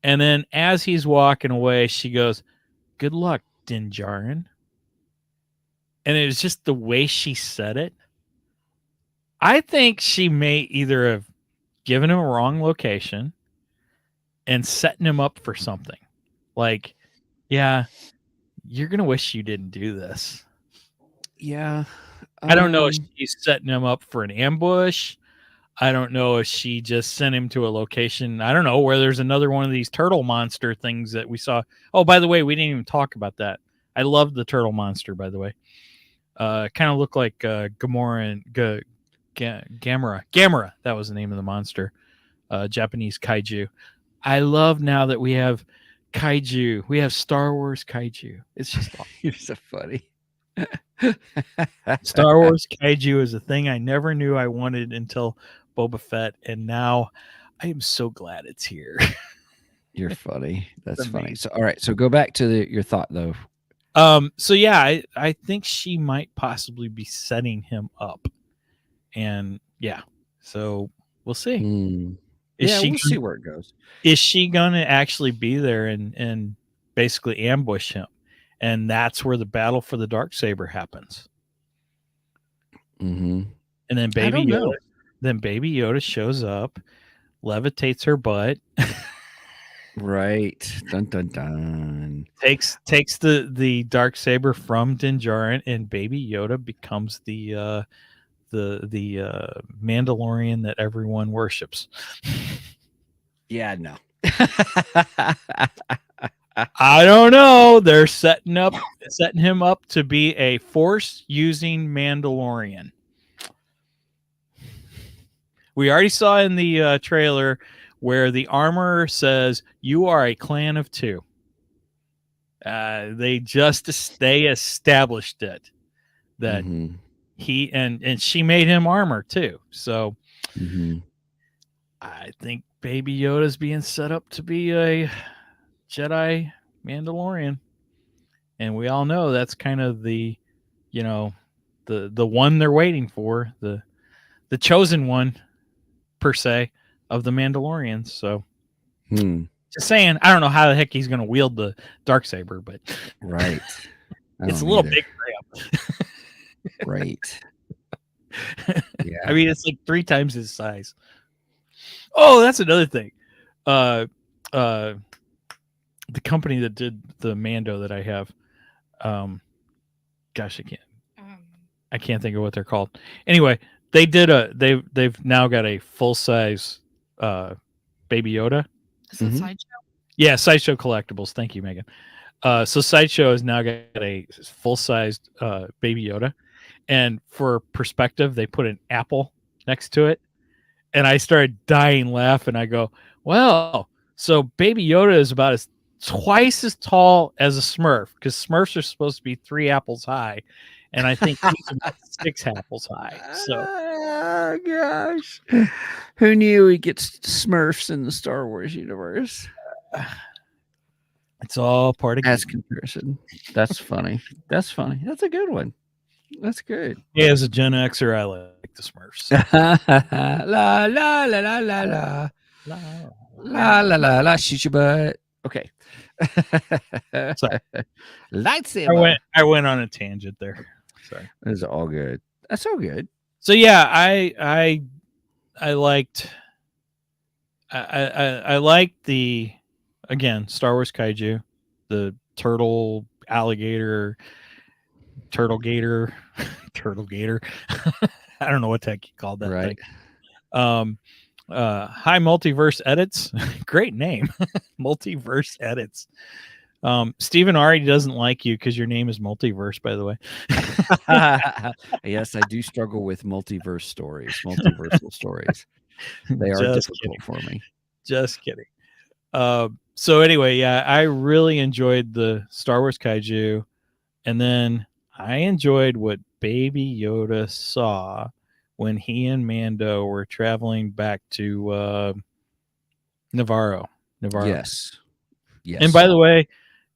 And then as he's walking away, she goes, good luck, Din Djarin. And it was just the way she said it. I think she may either have given him a wrong location and setting him up for something. Like, yeah, you're going to wish you didn't do this. Yeah. I don't know if she's setting him up for an ambush. I don't know if she just sent him to a location, I don't know, where there's another one of these turtle monster things that we saw. Oh, by the way, we didn't even talk about that. I love the turtle monster, by the way. Kind of looked like Gamora and Gamera. Gamera, that was the name of the monster. Japanese kaiju. I love now that we have kaiju. We have Star Wars kaiju. It's just awesome. You're so funny. Star Wars kaiju is a thing I never knew I wanted until Boba Fett, and now I am so glad it's here. You're funny. That's It's funny. amazing. So, all right. So go back to your thought though. So yeah, I think she might possibly be setting him up, and yeah, so we'll see. Is Yeah, she we'll see where it goes. is she gonna actually be there and basically ambush him? And that's where the battle for the Darksaber happens. Mm-hmm. And then I don't know. Baby Yoda shows up, levitates her butt, Right. Dun dun dun. takes the Darksaber from Din Djarin, and Baby Yoda becomes the Mandalorian that everyone worships. Yeah, no. I don't know. They're setting him up to be a force using Mandalorian. We already saw in the trailer where the armor says you are a clan of two. They established it that Mhm. he and she made him armor too. So Mhm. I think Baby Yoda's being set up to be a Jedi Mandalorian, and we all know that's kind of the one they're waiting for, the chosen one per se of the Mandalorians. So just saying, I don't know how the heck he's going to wield the Darksaber, but Right. it's a little big for him. Right. Yeah. I mean, it's like 3 times his size. Oh, that's another thing. The company that did the Mando that I have, gosh, I can't think of what they're called. Anyway, they've now got a full size Baby Yoda. Is it Mhm. Sideshow? Yeah, Sideshow Collectibles. Thank you, Megan. So Sideshow has now got a full sized Baby Yoda, and for perspective, they put an apple next to it, and I started dying laughing. I go, well, so Baby Yoda is about as twice as tall as a Smurf, because Smurfs are supposed to be 3 apples high, and I think he's about 6 apples high. So Oh gosh, who knew he gets Smurfs in the Star Wars universe? it's all part of As geek. comparison, that's funny. That's funny. That's a good one. That's good. Yeah, as a Gen Xer, I like the Smurfs. La la la la la la la la la la. Shoot your butt. Okay. Sorry. Lightsaber. I went on a tangent there. Sorry. That's all good. That's all good. So yeah, I liked I liked the, again, Star Wars kaiju, the turtle, alligator, turtle gator, turtle gator. I don't know what the heck you called that Right. thing. Hi Multiverse Edits. Great name. Multiverse Edits. Stephen already doesn't like you because your name is Multiverse, by the way. Yes, I do struggle with multiverse stories, multiversal stories. They are Just difficult for me. Just kidding. So anyway, yeah, I really enjoyed the Star Wars kaiju, and then I enjoyed what Baby Yoda saw when he and Mando were traveling back to Navarro. Yes. Yes. And by the way,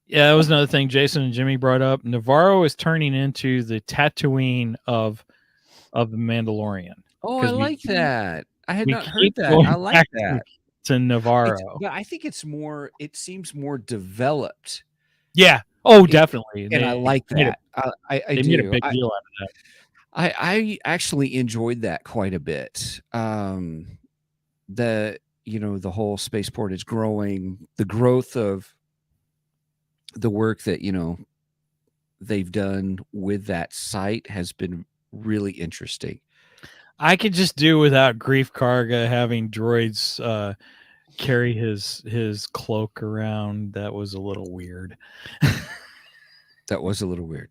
yeah, that was another thing Jason and Jimmy brought up. Navarro is turning into the Tatooine of the Mandalorian. Oh, I like that. I had We not heard keep that. going I like back that. to Navarro. But I think it's more. It seems more developed, Yeah. Oh, definitely. and I like made that. I They made a do. big deal out of that. I actually enjoyed that quite a bit. The the whole spaceport is growing. The growth of the work that they've done with that site has been really interesting. I could just do without Grief Karga having droids carry his cloak around. That was a little weird. That was a little weird.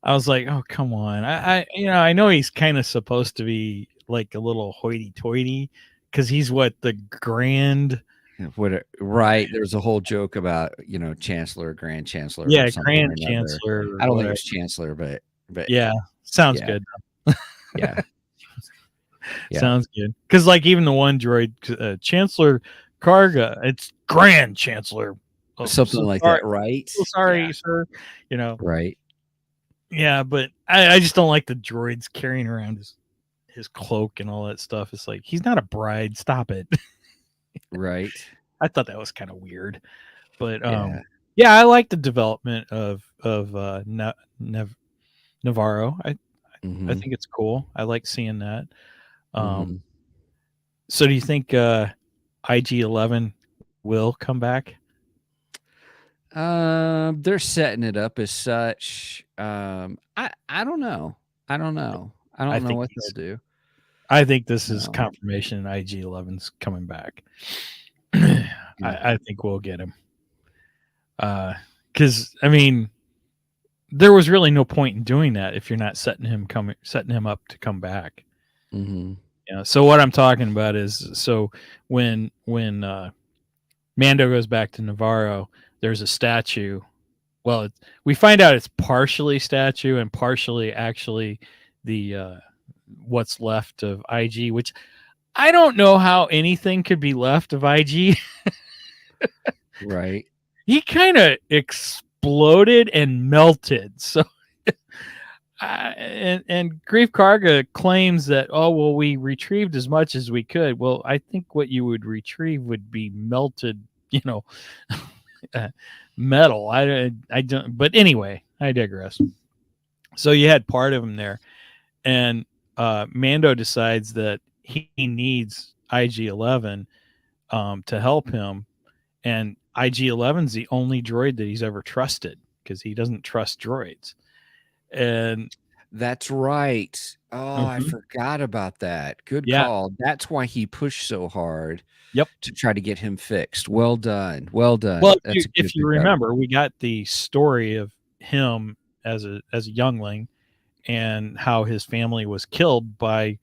I was like, oh, come on. I know he's kind of supposed to be like a little hoity-toity because he's the grand. Right. There's a whole joke about, Chancellor, Grand Chancellor. Yeah, or something Grand or another. Chancellor. I don't think it's Chancellor, but yeah, sounds yeah. good. Yeah. Yeah. Sounds good. Because even the one droid, Chancellor Karga, it's Grand Chancellor. Oh, something like sorry. that, right? So sorry, sir. Right. Yeah, but I just don't like the droids carrying around his cloak and all that stuff. It's like, he's not a bride. Stop it. Right. I thought that was kind of weird. But yeah, I like the development of Navarro. I think it's cool. I like seeing that. So do you think IG-11 will come back? They're setting it up as such. I don't know. I don't know what they'll do. I think this is confirmation IG-11's coming back. I think we'll get him. Because there was really no point in doing that if you're not setting him up to come back. So what I'm talking about is, when Mando goes back to Navarro, there's a statue. Well, we find out it's partially statue and partially actually the what's left of IG, which I don't know how anything could be left of IG. Right. He kind of exploded and melted. So, and Grief Karga claims that, we retrieved as much as we could. Well, I think what you would retrieve would be melted, metal. I don't. But anyway, I digress. So you had part of him there, and Mando decides that he needs IG-11 to help him, and IG-11's the only droid that he's ever trusted because he doesn't trust droids. And that's right. Oh, I forgot about that. Good call. That's why he pushed so hard. Yep. To try to get him fixed. Well done. Well done. Well, if you remember, we got the story of him as a youngling and how his family was killed by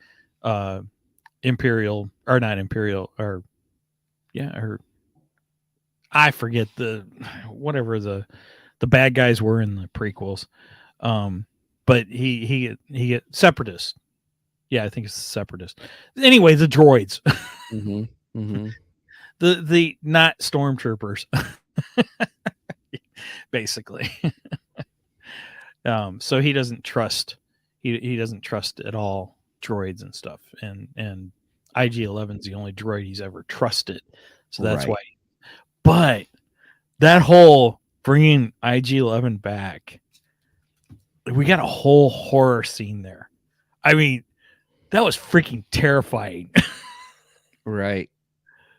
I forget whatever the bad guys were in the prequels. But he get separatist. Yeah, I think it's separatist. Anyway, the droids. Mm-hmm. Mm-hmm. the not stormtroopers. Basically. So he doesn't trust he doesn't trust at all droids and stuff. And IG-11's the only droid he's ever trusted. So that's Right. why. But that whole bringing IG-11 back, we got a whole horror scene there. I mean, that was freaking terrifying. Right.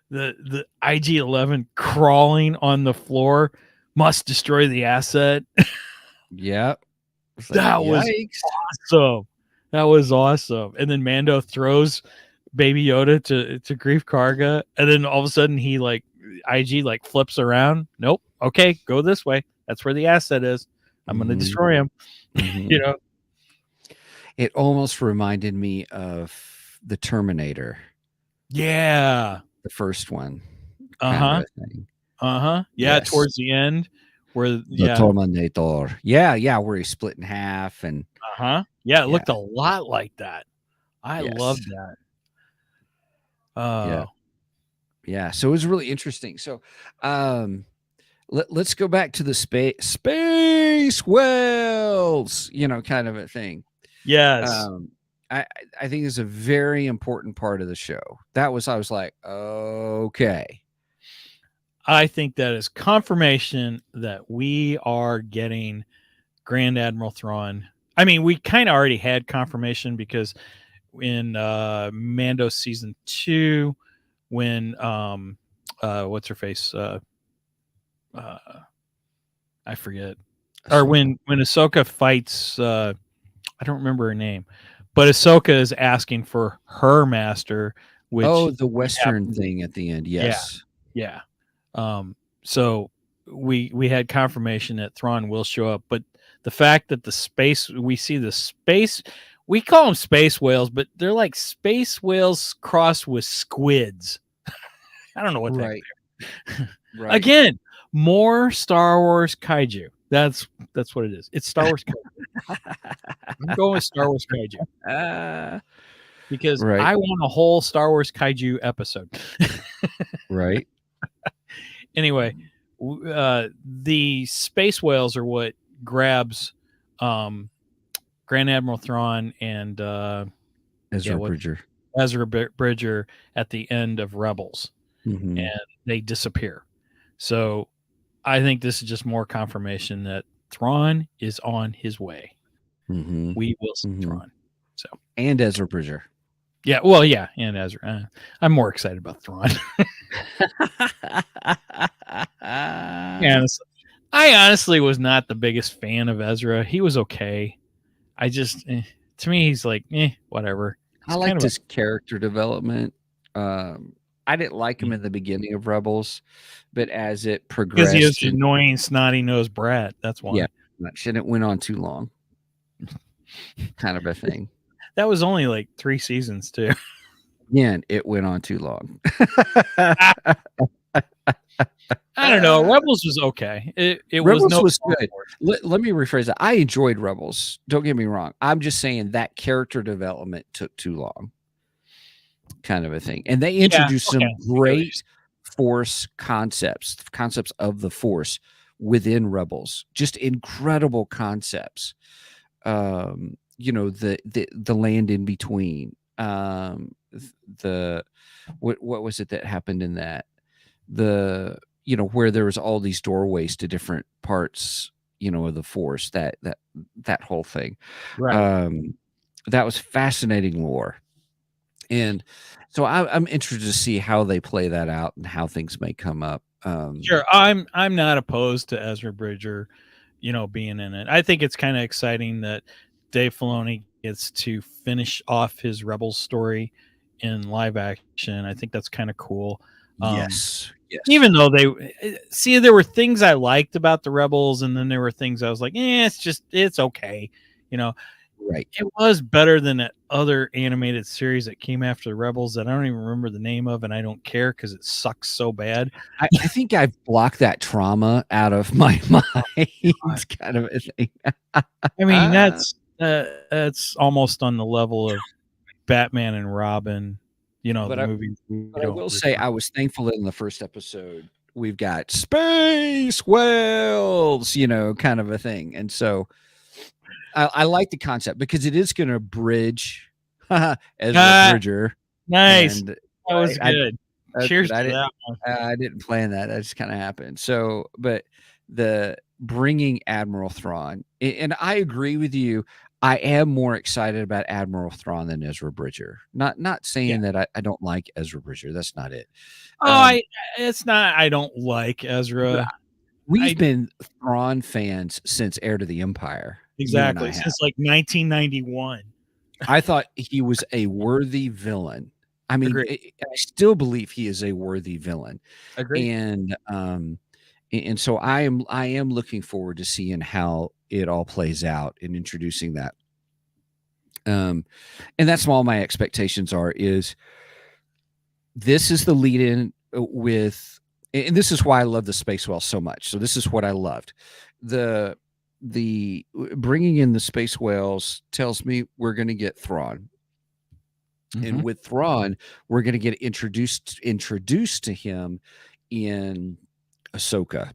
The IG-11 crawling on the floor must destroy the asset. Yep. That was awesome. That was awesome. And then Mando throws Baby Yoda to Grief Karga, and then all of a sudden he IG flips around. Nope. Okay, go this way. That's where the asset is. I'm going to destroy him. Mm-hmm. It almost reminded me of the Terminator. Yeah. The first one. Yeah, Yes. towards the end where the Terminator. Yeah, where he's split in half and it looked a lot like that. I loved that. Yeah, so it was really interesting. So let's go back to the space whales, kind of a thing. Yes. I think it's a very important part of the show. I was like, okay. I think that is confirmation that we are getting Grand Admiral Thrawn. I mean, we kind of already had confirmation because in Mando season 2, when what's her face? I forget. Ahsoka. Or when Ahsoka fights, I don't remember her name, but Ahsoka is asking for her master, which the Western thing at the end. Yes. Yeah. So we had confirmation that Thrawn will show up, but the fact that we call them space whales, but they're like space whales crossed with squids. I don't know what that is. Right. Again, more Star Wars kaiju. That's what it is. It's Star Wars kaiju. I'm going with Star Wars kaiju. Because I want a whole Star Wars kaiju episode. Right. Anyway, the space whales are what grabs Grand Admiral Thrawn and Ezra Bridger at the end of Rebels, and they disappear. So I think this is just more confirmation that Thrawn is on his way. We will see Thrawn. So and Ezra Bridger. Yeah, well, yeah, and Ezra. I'm more excited about Thrawn. I honestly was not the biggest fan of Ezra. He was okay. I just, to me, he's like, whatever. I liked his character development. I didn't like him in the beginning of Rebels, but as it progressed, because he was an annoying, snotty-nosed brat. That's why. Yeah, and it went on too long. Kind of a thing. That was only like 3 seasons too. Again, it went on too long. I don't know. Rebels was okay. Rebels was good. Let me rephrase that. I enjoyed Rebels. Don't get me wrong. I'm just saying that character development took too long. Kind of a thing. And they introduced some great Force concepts of the Force within Rebels. Just incredible concepts. The land in between. What was it that happened in that? Where there was all these doorways to different parts, of the Force, that whole thing. Right. That was fascinating lore. And so I'm interested to see how they play that out and how things may come up. Sure. I'm not opposed to Ezra Bridger, being in it. I think it's kind of exciting that Dave Filoni gets to finish off his Rebels story in live action. I think that's kind of cool. Yes. Even though there were things I liked about the Rebels, and then there were things I was like, it's okay. Right. it was better than that other animated series that came after Rebels that I don't even remember the name of, and I don't care because it sucks so bad. I think I've blocked that trauma out of my mind, kind of a thing. I mean, that's almost on the level of Batman and Robin, But the movie we But I don't will say refer. I was thankful that in the first episode we've got space whales, kind of a thing. And so I like the concept because it is going to bridge Ezra Ah, Bridger, nice. and That was I, good. that's Cheers good. to that one. I didn't plan that. That just kind of happened. So, but the bringing Admiral Thrawn, and I agree with you. I am more excited about Admiral Thrawn than Ezra Bridger. Not Yeah. saying that I don't like Ezra Bridger. That's not it. Oh, it's not. I don't like Ezra. We've been Thrawn fans since Heir to the Empire. You and I Exactly have. since like 1991. I thought he was a worthy villain. I mean, Agreed. I still believe he is a worthy villain. Agreed. And so I am looking forward to seeing how it all plays out and introducing that. And that's all my expectations are. Is this is the lead in with, and this is why I love the Space Whale so much. So this is what I loved. The bringing in the Space Whales tells me we're going to get Thrawn. And with Thrawn, we're going to get introduced to him in Ahsoka.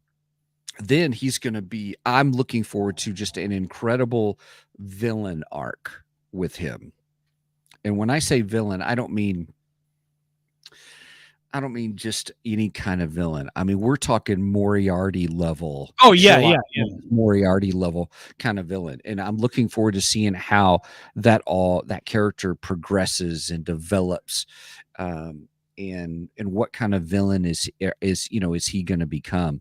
Then he's going to be, I'm looking forward to just an incredible villain arc with him. And when I say villain, I don't mean just any kind of villain. I mean, we're talking Moriarty level. Oh yeah, Sherlock yeah. Holmes, Moriarty level kind of villain. And I'm looking forward to seeing how that character progresses and develops. And what kind of villain is he going to become?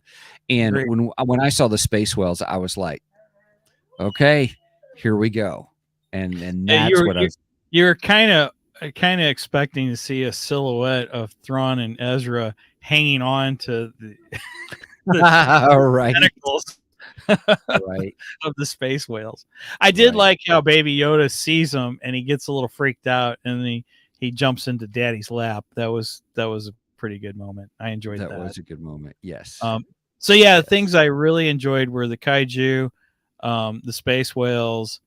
And Great. when I saw the Space Whales, I was like, okay, here we go. And that's what I was. You were kind of expecting to see a silhouette of Thrawn and Ezra hanging on to the right, tentacles right. of the Space Whales. I did like how Baby Yoda sees them and he gets a little freaked out and he jumps into Daddy's lap. That was a pretty good moment. I enjoyed that. That was a good moment. Yes. So yeah, things I really enjoyed were the kaiju, the Space Whales.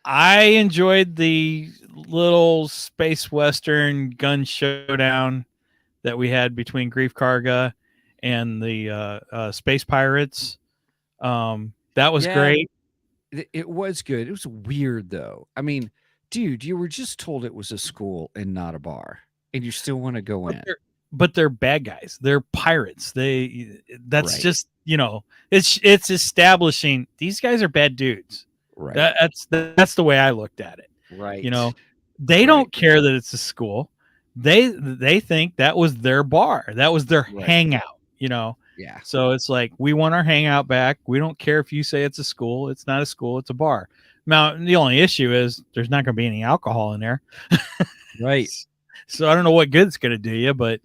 I enjoyed the little space western gun showdown that we had between Grief Karga and the space pirates. That was great. It was good. It was weird though. I mean, dude, you were just told it was a school and not a bar, and you still want to go in. But they're bad guys. They're pirates. That's Right. just, it's establishing these guys are bad dudes. Right. That's the way I looked at it. Right. They don't care that it's a school. They think that was their bar. That was their hangout, Yeah. So it's like, we want our hangout back. We don't care if you say it's a school. It's not a school. It's a bar. Now, the only issue is there's not going to be any alcohol in there. Right. So I don't know what good it's going to do you, but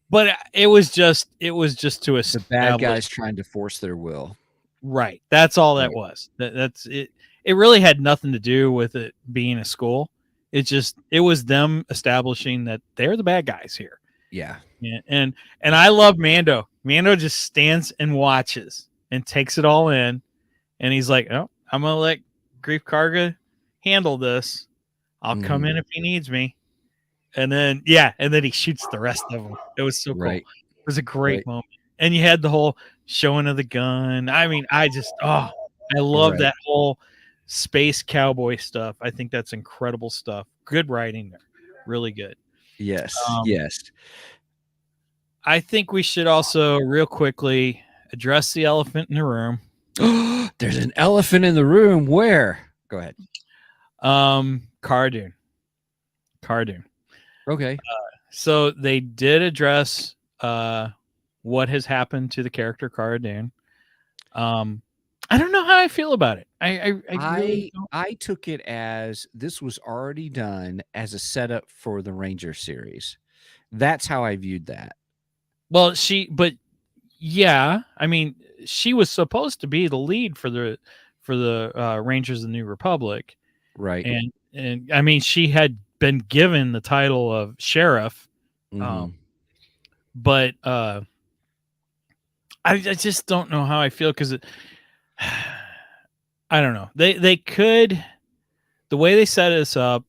but it was just to establish the bad guys trying to force their will. Right. That's all that was. That's it. It really had nothing to do with it being a school. It was them establishing that they're the bad guys here. Yeah. And I love Mando. Mando just stands and watches and takes it all in. And he's like, oh, I'm going to let Grief Karga handle this. I'll come in if he needs me. And then he shoots the rest of them. It was so cool. It was a great moment. And you had the whole showing of the gun. I mean, I love that whole space cowboy stuff. I think that's incredible stuff. Good writing there. Really good. Yes. Yes. I think we should also real quickly address the elephant in the room. There's an elephant in the room. Where? Go ahead. Cara Dune. Okay. So they did address what has happened to the character Cara Dune. I don't know how I feel about it. I took it as this was already done as a setup for the Ranger series. That's how I viewed that. Well, I mean, she was supposed to be the lead for for the Rangers of the New Republic, Right. and I mean, she had been given the title of sheriff, Mhm. but I just don't know how I feel because I don't know. They could, the way they set this up,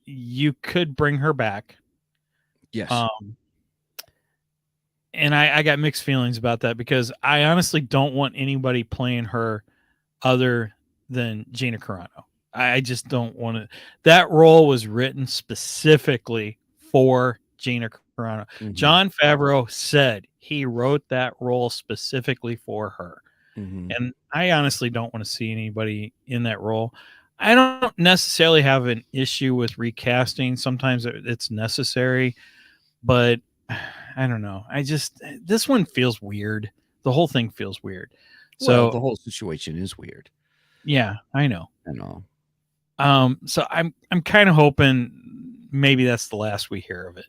you could bring her back. Yes. And I got mixed feelings about that because I honestly don't want anybody playing her other than Gina Carano. I just don't want to. That role was written specifically for Gina Carano. Mhm. Jon Favreau said he wrote that role specifically for her. Mhm. And I honestly don't want to see anybody in that role. I don't necessarily have an issue with recasting. Sometimes it's necessary, but I don't know. This one feels weird. The whole thing feels weird. Well, So the whole situation is weird. yeah, I know. And all. So I'm kind of hoping maybe that's the last we hear of it.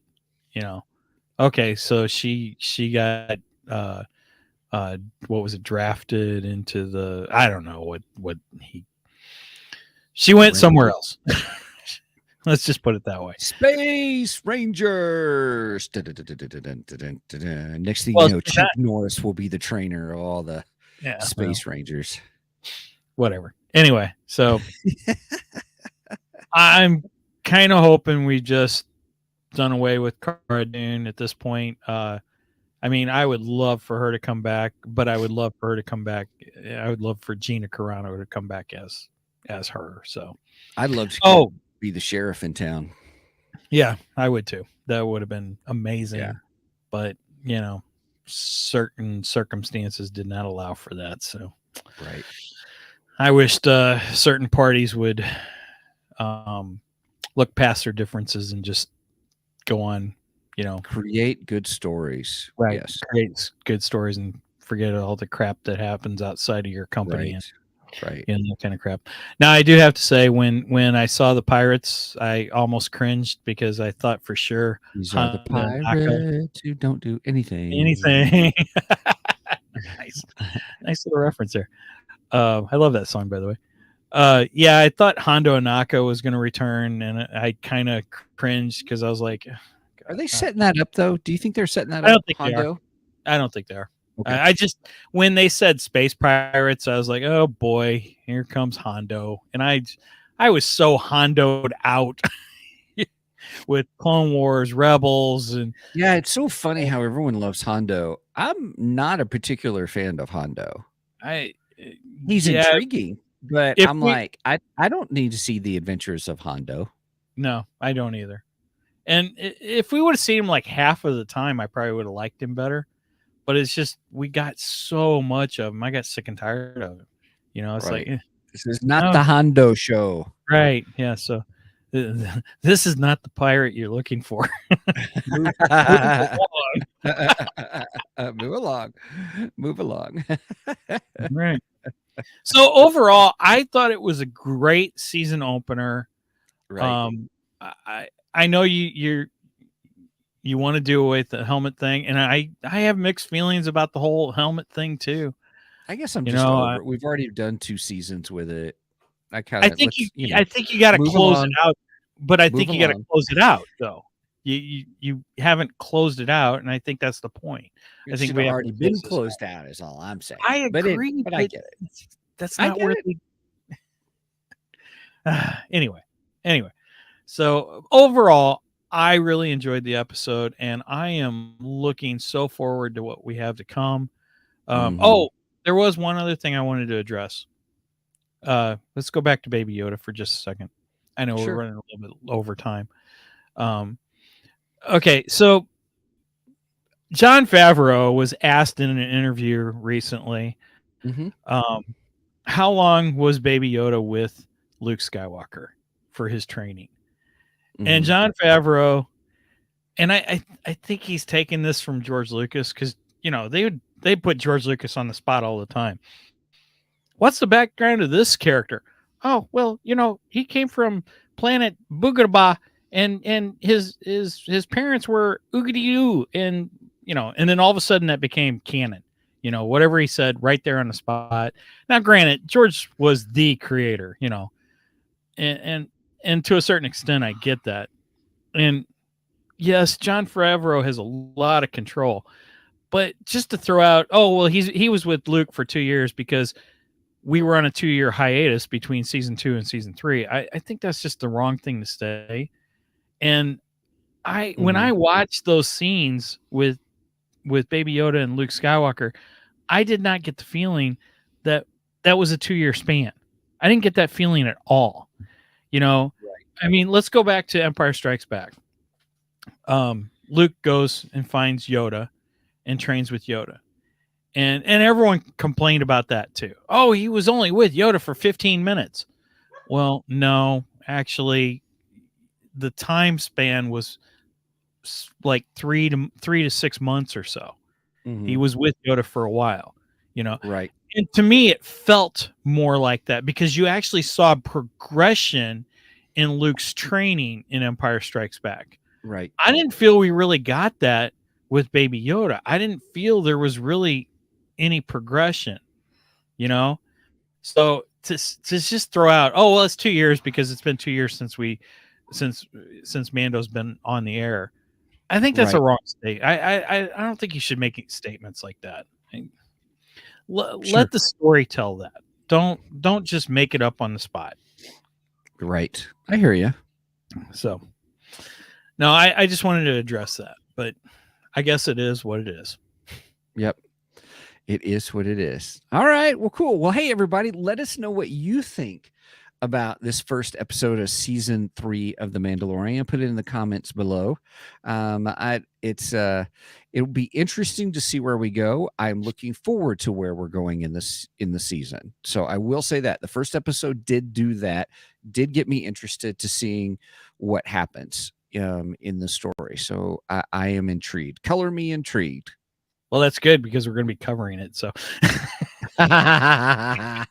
Okay, so she got what was it, drafted into the, I don't know what she went somewhere else. Let's just put it that way. Space Rangers. Dun-dun-dun-dun-dun-dun-dun-dun. Next thing Well, you know, see, Chuck Norris will be the trainer of all the Yeah, Space Rangers. whatever. Anyway, so I'm kind of hoping we just done away with Cara Dune at this point. I mean, I would love for her to come back, but I would love for her to come back. I would love for Gina Carano to come back as her. So I'd love to be the sheriff in town. Yeah, I would too. That would have been amazing. Yeah. But, certain circumstances did not allow for that. So Right. I wished certain parties would look past their differences and just go on, Create good stories. right. Yes. Create good stories and forget all the crap that happens outside of your company. Right. And that kind of crap. Now, I do have to say, when I saw the pirates, I almost cringed because I thought for sure These are the pirates who don't do anything. Nice little reference there. I love that song, by the way. Yeah, I thought Hondo Anaka was going to return, and I kind of cringed because I was like, are they setting that up though? Do you think they're setting that up? I don't think Hondo? they are. I don't think they are. Okay. I just, when they said space pirates, I was like, oh boy, here comes Hondo. And I was so Hondoed out with Clone Wars, Rebels, and yeah, it's so funny how everyone loves Hondo. I'm not a particular fan of Hondo. He's intriguing, but I'm like, I don't need to see the adventures of Hondo. No, I don't either. And if we would have seen him like half of the time, I probably would have liked him better. But it's just, we got so much of him. I got sick and tired of him. It's Right. like, this is not the Hondo show. Right. Yeah. So this is not the pirate you're looking for. Move along. Right. So overall, I thought it was a great season opener. Right. I know you want to do away with the helmet thing, and I have mixed feelings about the whole helmet thing too. I guess I'm just over it. We've already done 2 seasons with it. I think you got to close it out, but I think you got to close it out though. You haven't closed it out, and I think that's the point. I think we have already been closed out. Is all I'm saying. I agree, but I get it. That's not where anyway. So overall, I really enjoyed the episode, and I am looking so forward to what we have to come. Oh, there was one other thing I wanted to address. Let's go back to Baby Yoda for just a second. I know we're running a little bit over time. Okay, so Jon Favreau was asked in an interview recently, how long was Baby Yoda with Luke Skywalker for his training? And Jon Favreau, and I think he's taking this from George Lucas, because they put George Lucas on the spot all the time. What's the background of this character? Oh, well, he came from planet Boogaba, and his parents were Oogity-oo, and and then all of a sudden that became canon. whatever he said right there on the spot. Now, granted, George was the creator, and to a certain extent, I get that. And yes, Jon Favreau has a lot of control, but just to throw out, oh well, he was with Luke for 2 years because we were on a 2-year hiatus between season 2 and season 3. I think that's just the wrong thing to say. And when I watched those scenes with Baby Yoda and Luke Skywalker, I did not get the feeling that was a 2-year span. I didn't get that feeling at all. Right. I mean, let's go back to Empire Strikes Back. Luke goes and finds Yoda and trains with Yoda. And everyone complained about that too. Oh, he was only with Yoda for 15 minutes. Well, no, actually, the time span was like 3 to 6 months or so. He was with Yoda for a while, Right. And to me, it felt more like that because you actually saw progression in Luke's training in Empire Strikes Back. Right. I didn't feel we really got that with Baby Yoda. I didn't feel there was really any progression, So to just throw out, oh well, it's 2 years because it's been 2 years since Mando's been on the air. I think that's a wrong state. I don't think you should make statements like that. Let the story tell that. Don't just make it up on the spot. Right. I hear you. So, no, I just wanted to address that, but I guess it is what it is. Yep. It is what it is. All right. Well, cool. Well, hey, everybody, let us know what you think about this first episode of season 3 of The Mandalorian. Put it in the comments below. It'll be interesting to see where we go. I'm looking forward to where we're going in the season. So I will say that the first episode did do that, did get me interested to seeing what happens in the story. So I am intrigued. Color me intrigued. Well, that's good because we're going to be covering it. So, right.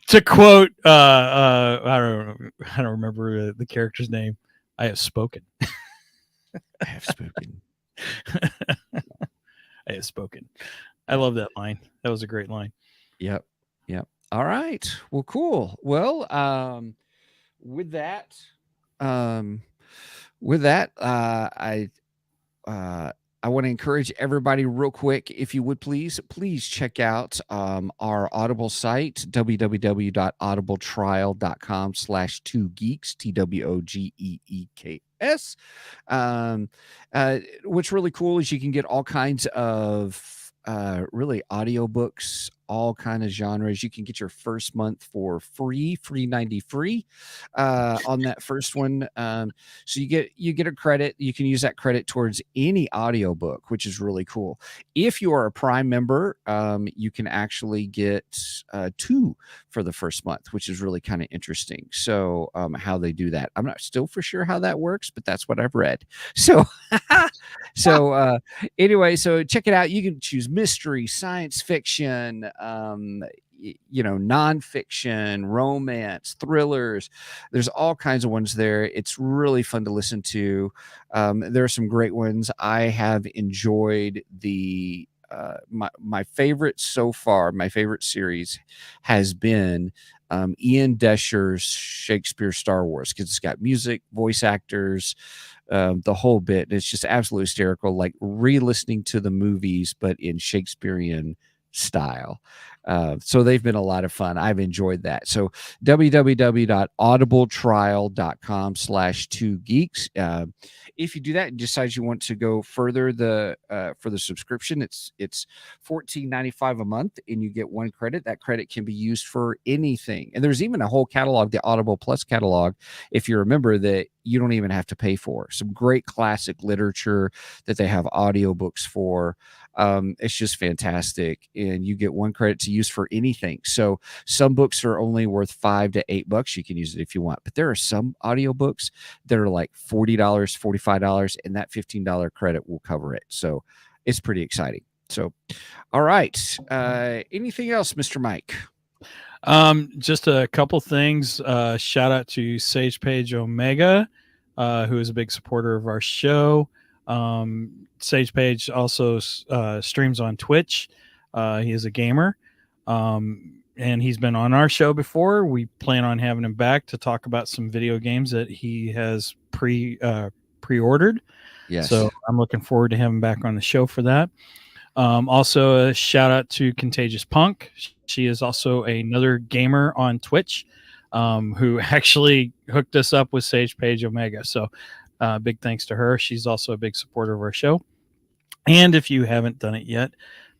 To quote, I don't remember the character's name. I have spoken. I have spoken. I have spoken. I love that line. That was a great line. Yep. All right. Well, cool. Well, with that, I want to encourage everybody real quick, if you would please check out our Audible site, www.audibletrial.com/2geeks, TWOGEEKS. What's really cool is you can get all kinds of really audiobooks, all kind of genres. You can get your first month for free 90 free on that first one. So you get a credit. You can use that credit towards any audiobook, which is really cool. If you are a Prime member, you can actually get 2 for the first month, which is really kind of interesting. So how they do that, I'm not still for sure how that works, but that's what I've read. So anyway, so check it out. You can choose mystery, science fiction, nonfiction, romance, thrillers. There's all kinds of ones there. It's really fun to listen to. There are some great ones. I have enjoyed the my favorite so far. My favorite series has been Ian Desher's Shakespeare Star Wars, because it's got music, voice actors, the whole bit. It's just absolutely hysterical, like re-listening to the movies, but in Shakespearean style. So they've been a lot of fun. I've enjoyed that. So www.audibletrial.com/2geeks. If you do that and decide you want to go further for the subscription, it's $14.95 a month, and you get 1 credit. That credit can be used for anything. And there's even a whole catalog, the Audible Plus catalog, if you remember, that you don't even have to pay for. Some great classic literature that they have audiobooks for. It's just fantastic, and you get 1 credit to use for anything. So some books are only worth $5 to $8. You can use it if you want, but there are some audiobooks that are like $40, $45, and that $15 credit will cover it. So it's pretty exciting. So, all right. Anything else, Mr. Mike? Just a couple things. Shout out to Sage Page Omega, who is a big supporter of our show. Sage Page also streams on Twitch. He is a gamer, and he's been on our show before. We plan on having him back to talk about some video games that he has pre-ordered. Yes. So I'm looking forward to having him back on the show for that. Also, a shout out to Contagious Punk. She is also another gamer on Twitch, who actually hooked us up with Sage Page Omega. So big thanks to her. She's also a big supporter of our show. And if you haven't done it yet,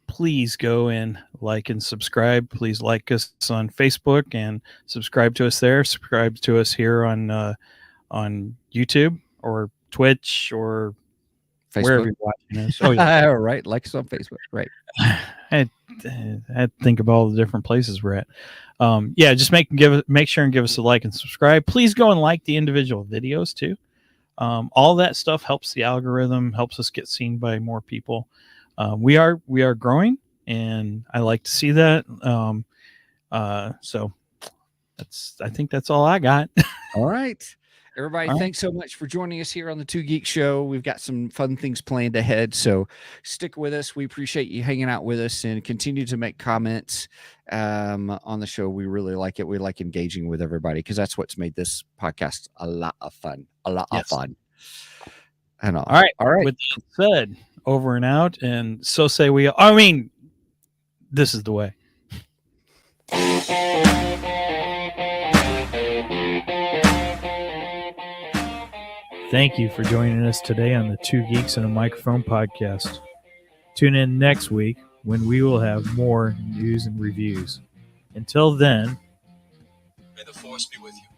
please go and like and subscribe. Please like us on Facebook and subscribe to us there. Subscribe to us here on YouTube or Twitch or Facebook. wherever you're watching us. Oh, yeah. All right. Like us on Facebook. Right. I had to think of all the different places we're at. Yeah, just make sure and give us a like and subscribe. Please go and like the individual videos too. All that stuff helps the algorithm, helps us get seen by more people. We are growing, and I like to see that. So I think that's all I got. All right. Everybody, All right. thanks so much for joining us here on the Two Geek Show. We've got some fun things planned ahead, so stick with us. We appreciate you hanging out with us and continue to make comments on the show. We really like it. We like engaging with everybody because that's what's made this podcast a lot of fun. Yes. And all. All right. All right. With that said, over and out, and so say we. I mean, this is the way. Thank you for joining us today on the Two Geeks and a Microphone podcast. Tune in next week when we will have more news and reviews. Until then, may the force be with you.